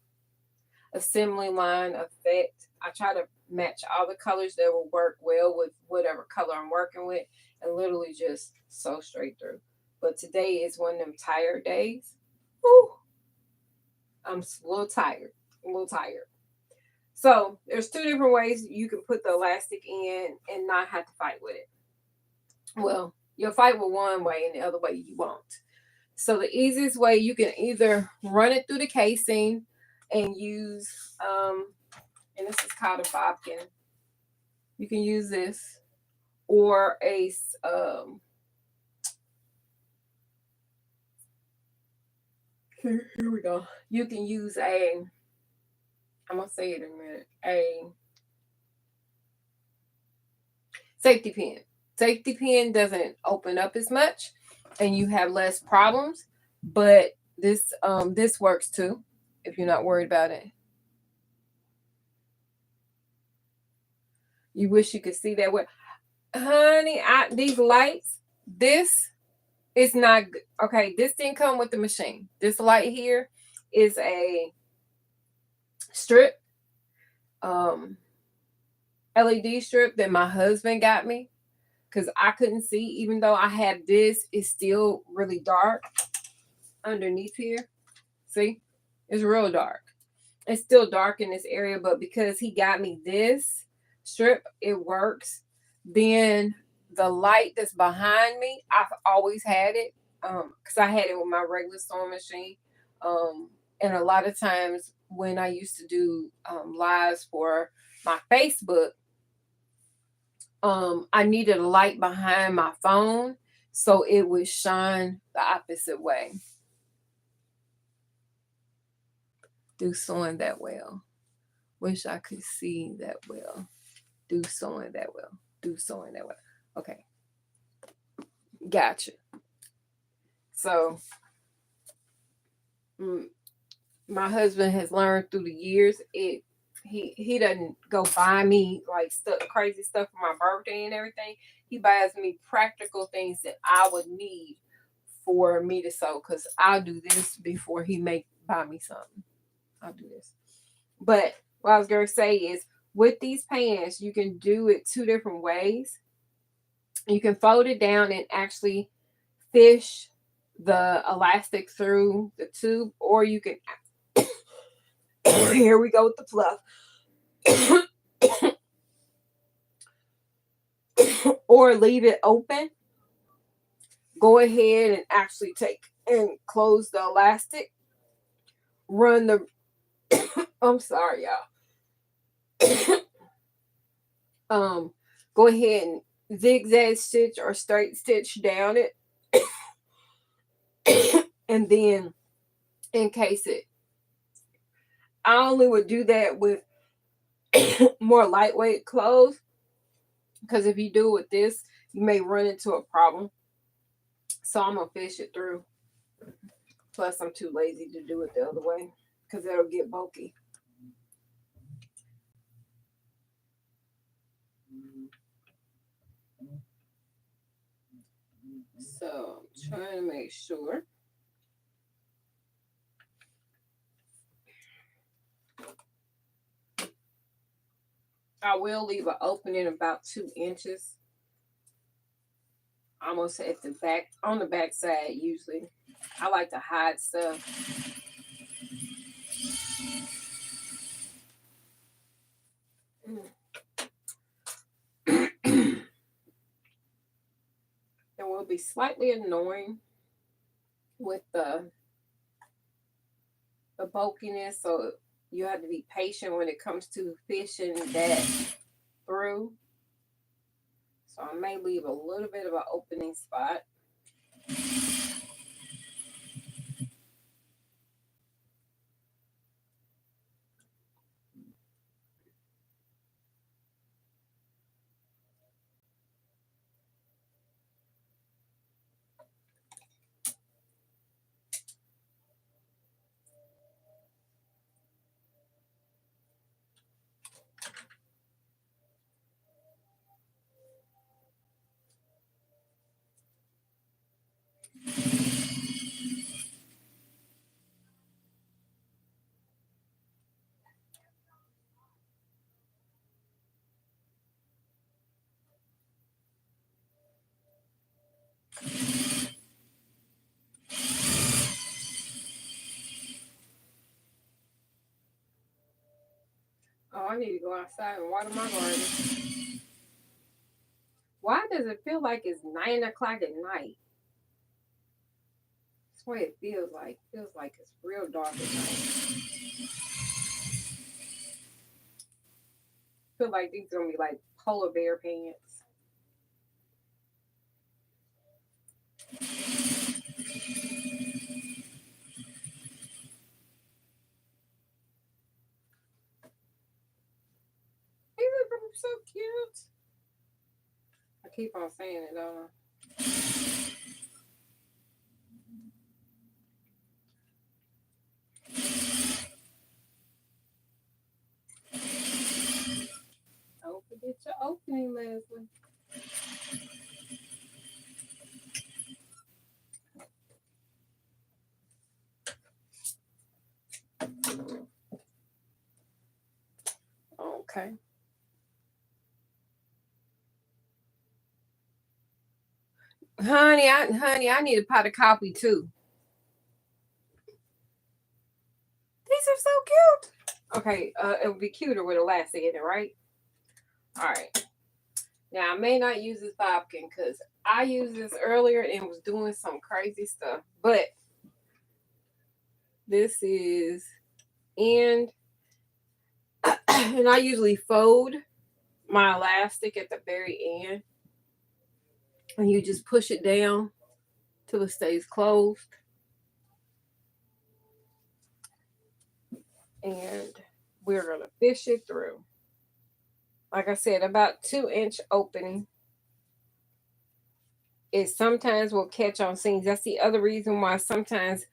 assembly line effect. I try to match all the colors that will work well with whatever color I'm working with, and literally just sew straight through. But today is one of them tired days. Whew. I'm a little tired. So there's 2 different ways you can put the elastic in and not have to fight with it. Well, you'll fight with one way and the other way you won't. So the easiest way, you can either run it through the casing and use, and this is called a bobkin. You can use this, or a, here we go. You can use I'm going to say it in a minute, a safety pin. Safety pin doesn't open up as much and you have less problems, but this works too if you're not worried about it. You wish you could see that way. Honey, these lights, this is not good. Okay, this didn't come with the machine. This light here is a strip, LED strip that my husband got me because I couldn't see. Even though I have this, it's still really dark underneath here. See, it's real dark. It's still dark in this area, but because he got me this strip, it works. Then the light that's behind me, I've always had it because I had it with my regular sewing machine. And a lot of times when I used to do lives for my Facebook, I needed a light behind my phone so it would shine the opposite way. Do sewing that well. Wish I could see that well. Do sewing that well. Do sewing that well. Okay. Gotcha. So my husband has learned through the years, he doesn't go buy me like crazy stuff for my birthday and everything. He buys me practical things that I would need for me to sew, because I'll do this before he buy me something. I'll do this. But what I was going to say is, with these pants, you can do it 2 different ways. You can fold it down and actually fish the elastic through the tube, or you can here we go with the fluff. Or leave it open. Go ahead and actually take and close the elastic. Run the I'm sorry, y'all. Go ahead and zigzag stitch or straight stitch down it. And then encase it. I only would do that with more lightweight clothes, because if you do it with this, you may run into a problem. So I'm gonna fish it through. Plus, I'm too lazy to do it the other way because it'll get bulky. So I'm trying to make sure. I will leave an opening about 2 inches. Almost at the back, on the back side usually. I like to hide stuff. will be slightly annoying with the bulkiness, so you have to be patient when it comes to fishing that through. So I may leave a little bit of an opening spot. Oh, I need to go outside and water my garden. Why does it feel like it's 9 o'clock at night? That's what it feels like. Feels like it's real dark at night. Feel like these are gonna be like polar bear pants. These are so cute. I keep on saying it, don't I? Don't forget your opening, LesAnn. Okay. Honey, I need a pot of coffee too. These are so cute. Okay, it would be cuter with elastic in it, right? All right. Now I may not use this bobkin because I used this earlier and was doing some crazy stuff. But this is end, and I usually fold my elastic at the very end, and you just push it down till it stays closed. And we're gonna fish it through. Like I said, about 2-inch opening. It sometimes will catch on seams. That's the other reason why sometimes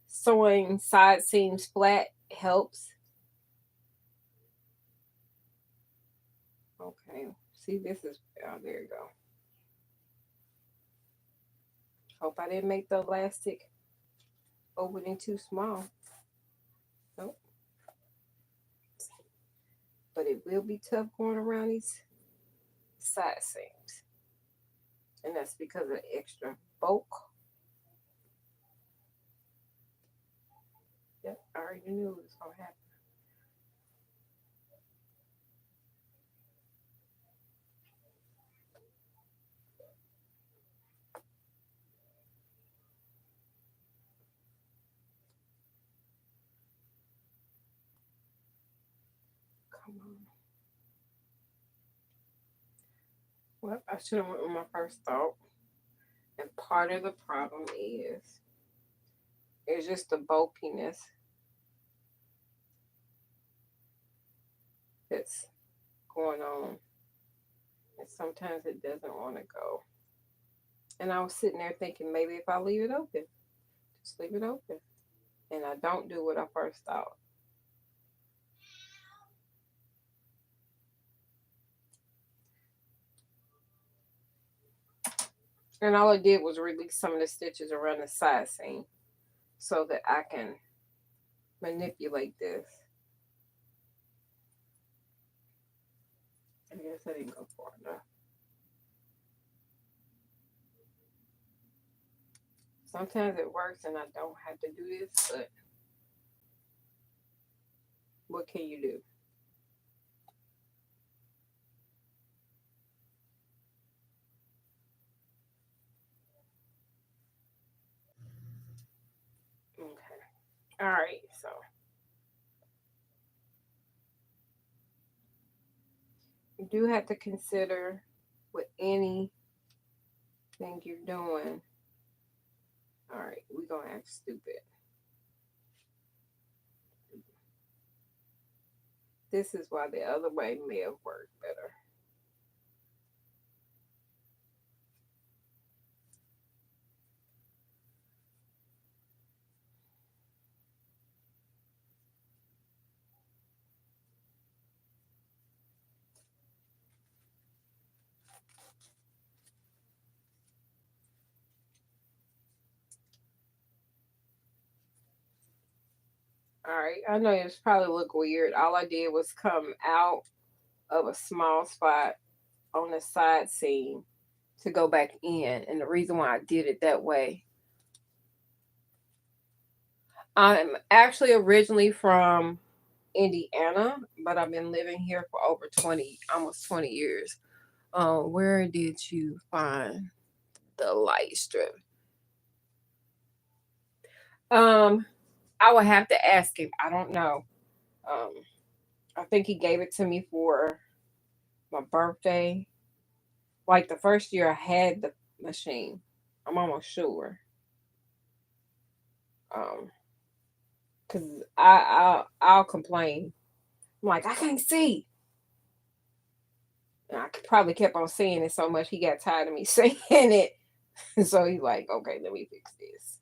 sewing side seams flat helps. Okay, see, this is, oh, there you go. Hope I didn't make the elastic opening too small. Nope. But it will be tough going around these side seams. And that's because of the extra bulk. Yep, I already knew it was going to happen. Come on. Well, I should have went with my first thought. And part of the problem is it's just the bulkiness that's going on. And sometimes it doesn't want to go. And I was sitting there thinking maybe if I leave it open, just leave it open. And I don't do what I first thought. And all I did was release some of the stitches around the side seam so that I can manipulate this. I guess I didn't go far enough. Sometimes it works and I don't have to do this, but what can you do? All right, so you do have to consider with anything you're doing. All right, we're gonna act stupid. This is why the other way may have worked better. All right, I know it's probably look weird. All I did was come out of a small spot on the side seam to go back in. And the reason why I did it that way, I'm actually originally from Indiana, but I've been living here for over 20, almost 20 years. Where did you find the light strip? Um, I would have to ask him. I don't know. Um, I think he gave it to me for my birthday. Like the first year I had the machine. I'm almost sure. Um, cause I'll complain. I'm like, I can't see. And I probably kept on saying it so much he got tired of me saying it. So he's like, okay, let me fix this.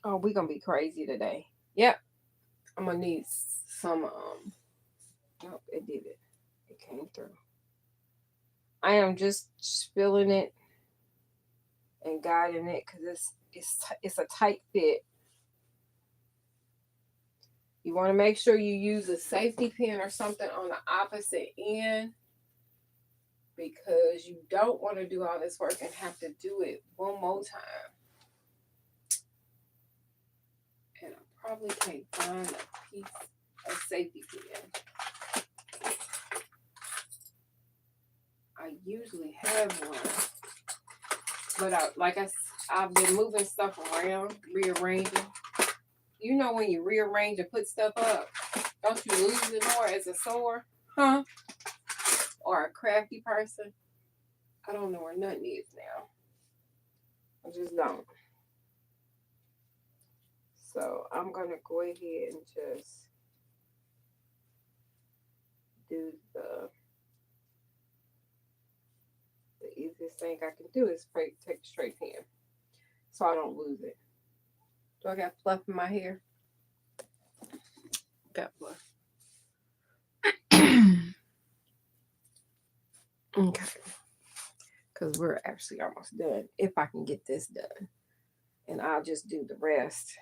Oh, we gonna be crazy today. Yep. I'm gonna need some nope, it did it. It came through. I am just spilling it and guiding it because it's a tight fit. You want to make sure you use a safety pin or something on the opposite end because you don't want to do all this work and have to do it one more time. And I probably can't find a piece of safety pin. I usually have one, but I've been moving stuff around, rearranging. You know when you rearrange and put stuff up, don't you lose it more as a sewer? Huh? Or a crafty person? I don't know where nothing is now. I just don't. So I'm gonna go ahead and just do the easiest thing I can do is take a straight pen so I don't lose it. Do I got fluff in my hair? Got fluff. Okay. Because we're actually almost done. If I can get this done. And I'll just do the rest.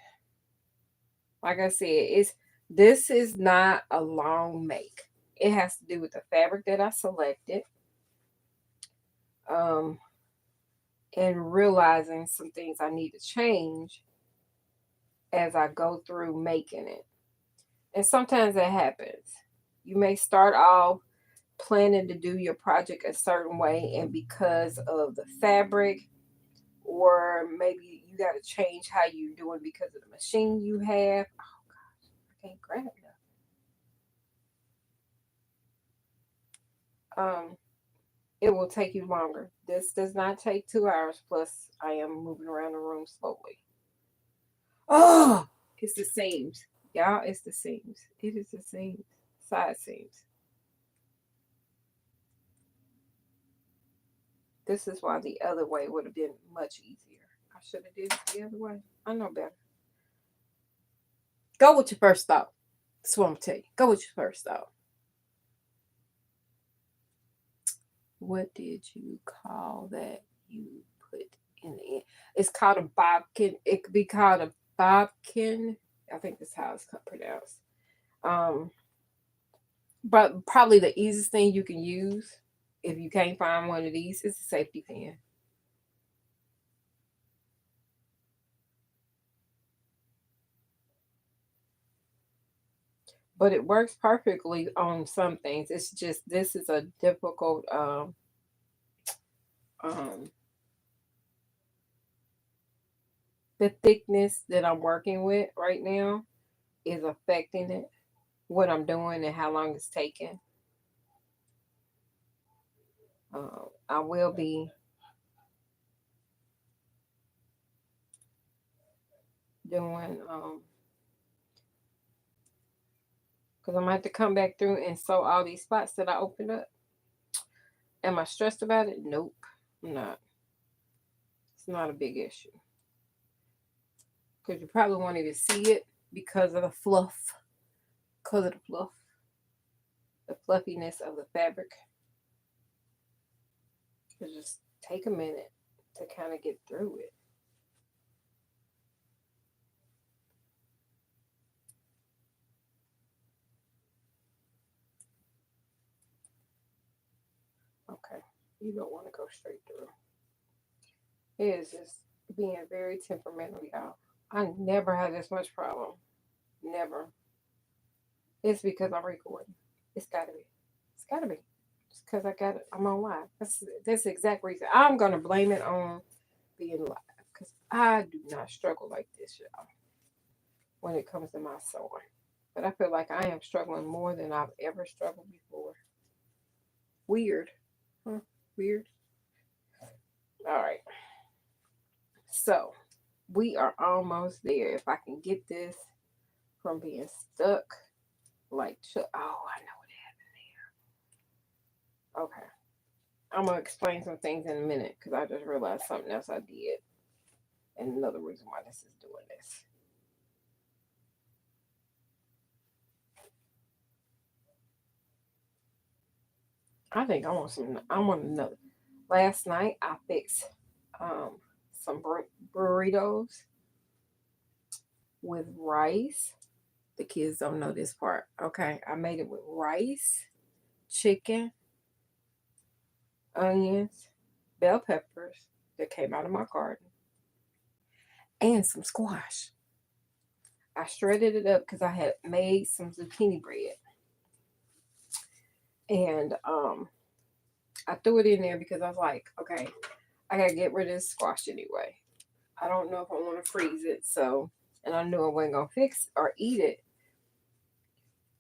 Like I said, this is not a long make. It has to do with the fabric that I selected. Um, and realizing some things I need to change as I go through making it. And sometimes that happens. You may start off planning to do your project a certain way, and because of the fabric, or maybe you got to change how you're doing because of the machine you have. Oh gosh, I can't grab it. It will take you longer. This does not take 2 hours. Plus, I am moving around the room slowly. Oh, it's the seams, y'all. It's the seams. It is the seams, side seams. This is why the other way would have been much easier. I should have did it the other way. I know better. Go with your first thought. That's what I'm tell you. Go with your first thought. What did you call that you put in the end? It's called a bobkin. It could be called a bobkin. I think that's how it's pronounced. Um, but probably the easiest thing you can use if you can't find one of these is a safety pin. But it works perfectly on some things. It's just this is a difficult um, the thickness that I'm working with right now is affecting it, what I'm doing and how long it's taking. I will be doing because I'm gonna have to come back through and sew all these spots that I opened up. Am I stressed about it? Nope, I'm not. It's not a big issue because you probably won't even see it because of the fluff, because of the fluff, the fluffiness of the fabric. So just take a minute to kind of get through it. Okay, you don't want to go straight through. It is just being very temperamental, y'all. I never had this much problem. Never. It's because I'm recording. It's gotta be. It's gotta be. It's because I'm on live. That's the exact reason. I'm gonna blame it on being live. Because I do not struggle like this, y'all, when it comes to my sewing. But I feel like I am struggling more than I've ever struggled before. Weird. Huh? Weird. All right. So we are almost there. If I can get this from being stuck, like, oh, I know what happened there. Okay. I'm going to explain some things in a minute because I just realized something else I did. And another reason why this is doing this. I think I want another. Last night I fixed some burritos with rice. The kids don't know this part. Okay, I made it with rice, chicken, onions, bell peppers that came out of my garden, and some squash. I shredded it up because I had made some zucchini bread. And I threw it in there because I was like, okay, I gotta get rid of this squash anyway. I don't know if I want to freeze it, so, and I knew I wasn't gonna fix or eat it.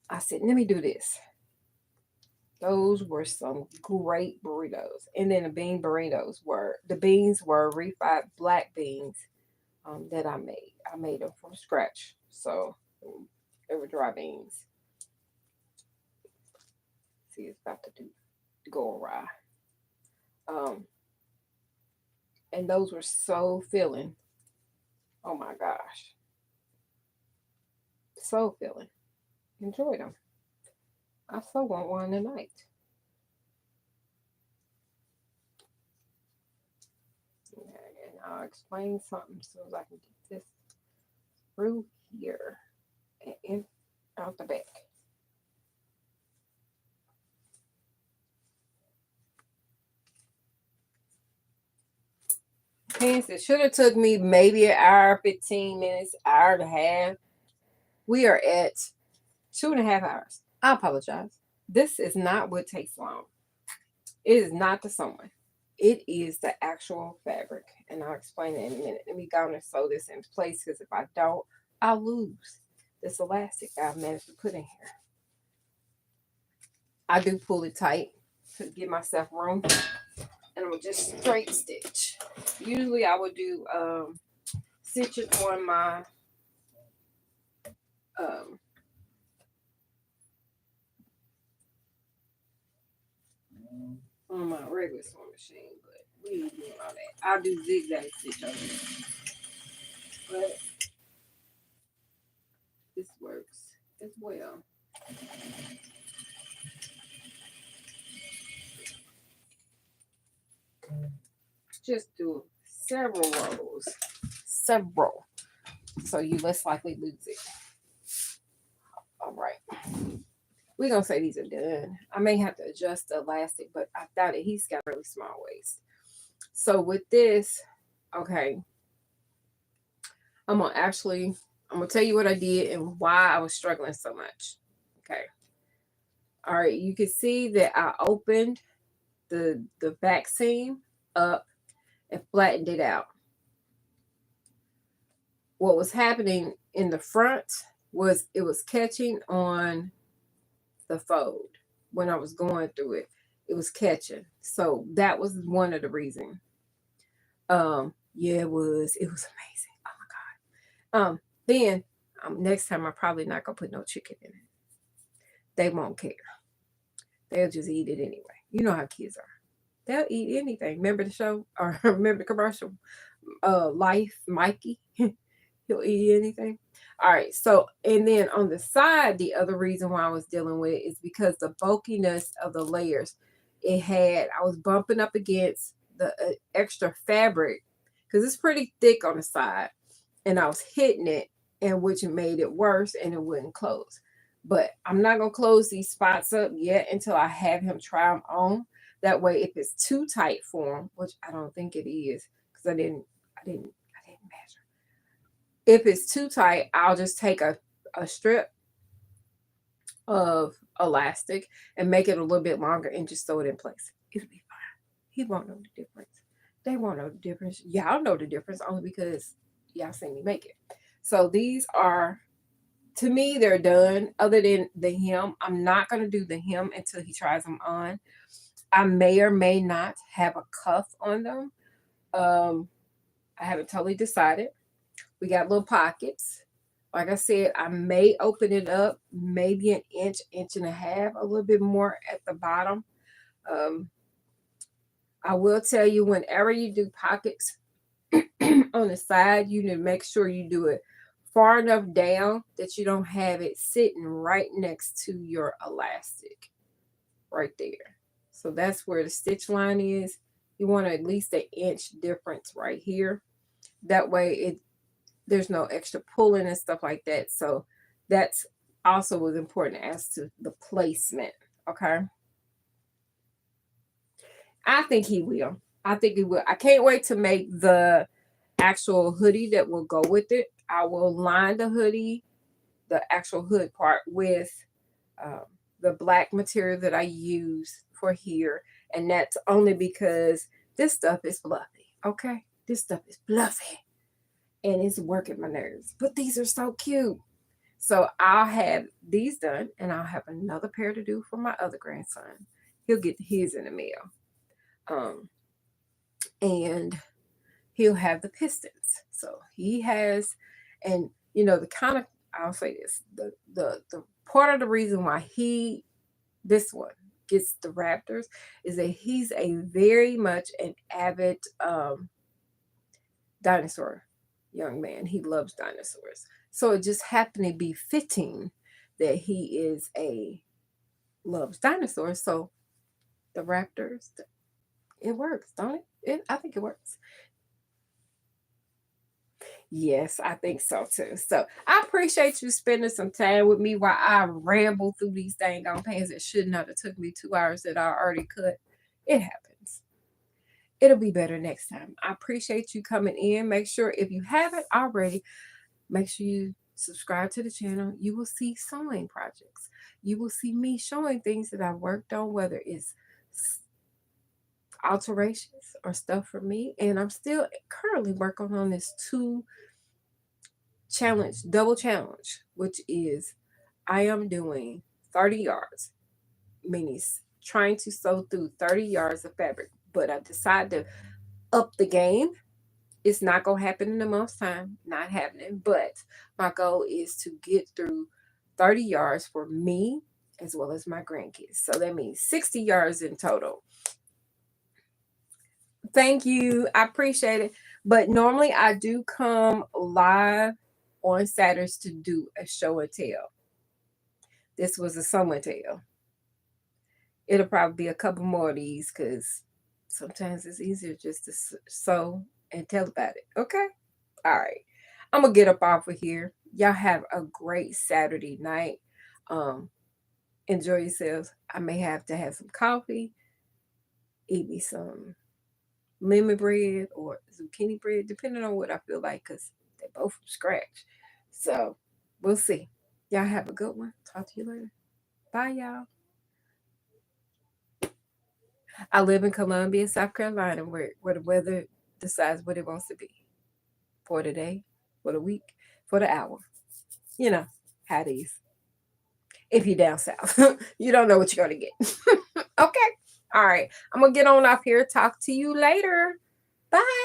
I said, let me do this. Those were some great burritos. And then the beans were refried black beans that I made. I made them from scratch. So they were dry beans. See, it's about to go awry. Um, and those were so filling. Oh my gosh. So filling. Enjoyed them. I so want one tonight. And I'll explain something as soon as I can get this through here and out the back. Hence, it should have took me maybe an hour, 15 minutes, hour and a half. We are at 2.5 hours. I apologize. This is not what takes long. It is not the sewing. It is the actual fabric. And I'll explain it in a minute. Let me go and sew this in place because if I don't, I'll lose this elastic I've managed to put in here. I do pull it tight to give myself room. And I'm just straight stitch. Usually I would do stitch it on my um, regular sewing machine, but we ain't doing all that. I'll do zigzag stitch on it. But this works as well. Just do several rows. Several. So you less likely lose it. All right. We're going to say these are done. I may have to adjust the elastic, but I thought it. He's got a really small waist. So with this, okay, I'm going to tell you what I did and why I was struggling so much. Okay. All right. You can see that I opened the back seam up and flattened it out. what was happening in the front was it was catching on the fold when I was going through it. It was catching. So that was one of the reasons. Yeah, it was. It was amazing. Oh my God. Then next time I'm probably not gonna put no chicken in it. They won't care. They'll just eat it anyway. You know how kids are. They'll eat anything. Remember the show or remember the commercial? Life, Mikey. He'll eat anything. All right. So, and then on the side, the other reason why I was dealing with it is because the bulkiness of the layers. I was bumping up against the extra fabric because it's pretty thick on the side, and I was hitting it, and which made it worse, and it wouldn't close. But I'm not gonna close these spots up yet until I have him try them on. That way, if it's too tight for him, which I don't think it is, because I didn't measure. If it's too tight, I'll just take a strip of elastic and make it a little bit longer and just sew it in place. It'll be fine. He won't know the difference. They won't know the difference. Y'all know the difference only because y'all seen me make it. So these are, to me, they're done. Other than the hem, I'm not going to do the hem until he tries them on. I may or may not have a cuff on them. I haven't totally decided. We got little pockets. Like I said, I may open it up maybe an inch, inch and a half, a little bit more at the bottom. Um, I will tell you, whenever you do pockets on the side, you need to make sure you do it far enough down that you don't have it sitting right next to your elastic right there. So that's where the stitch line is. You want at least an inch difference right here. That way there's no extra pulling and stuff like that. So that's also was important as to the placement. Okay. I think he will. I think he will. I can't wait to make the actual hoodie that will go with it. I will line the hoodie, the actual hood part, with um, the black material that I use for here. And that's only because this stuff is fluffy. Okay. This stuff is fluffy and it's working my nerves. But these are so cute. So I'll have these done and I'll have another pair to do for my other grandson. He'll get his in the mail. And he'll have the pistons. So he has, and the kind of, I'll say this, the part of the reason why this one gets the Raptors is that he's a very much an avid dinosaur young man. He loves dinosaurs. So it just happened to be fitting that he loves dinosaurs. So the Raptors, it works, don't it? I think it works. Yes, I think so too. So I appreciate you spending some time with me while I ramble through these dang on pants that should not have took me 2 hours that I already cut. It happens. It'll be better next time. I appreciate you coming in. Make sure if you haven't already, make sure you subscribe to the channel. You will see sewing projects. You will see me showing things that I've worked on, whether it's alterations or stuff for me. And I'm still currently working on this double challenge, which is I am doing 30 yards, meaning trying to sew through 30 yards of fabric. But I decided to up the game. It's not going to happen in a month's time, not happening. But my goal is to get through 30 yards for me as well as my grandkids. So that means 60 yards in total. Thank you. I appreciate it. But normally I do come live on Saturdays to do a show and tell. This was a sew and tell. It'll probably be a couple more of these because sometimes it's easier just to sew and tell about it. Okay? All right. I'm going to get up off of here. Y'all have a great Saturday night. Enjoy yourselves. I may have to have some coffee, eat me some lemon bread or zucchini bread, depending on what I feel like, because they're both from scratch. So we'll see. Y'all have a good one. Talk to you later. Bye, y'all. I live in Columbia, South Carolina, where the weather decides what it wants to be for today for the week, for the hour. You know how it is. If you're down south, you don't know what you're going to get. Okay. All right. I'm going to get on off here. Talk to you later. Bye.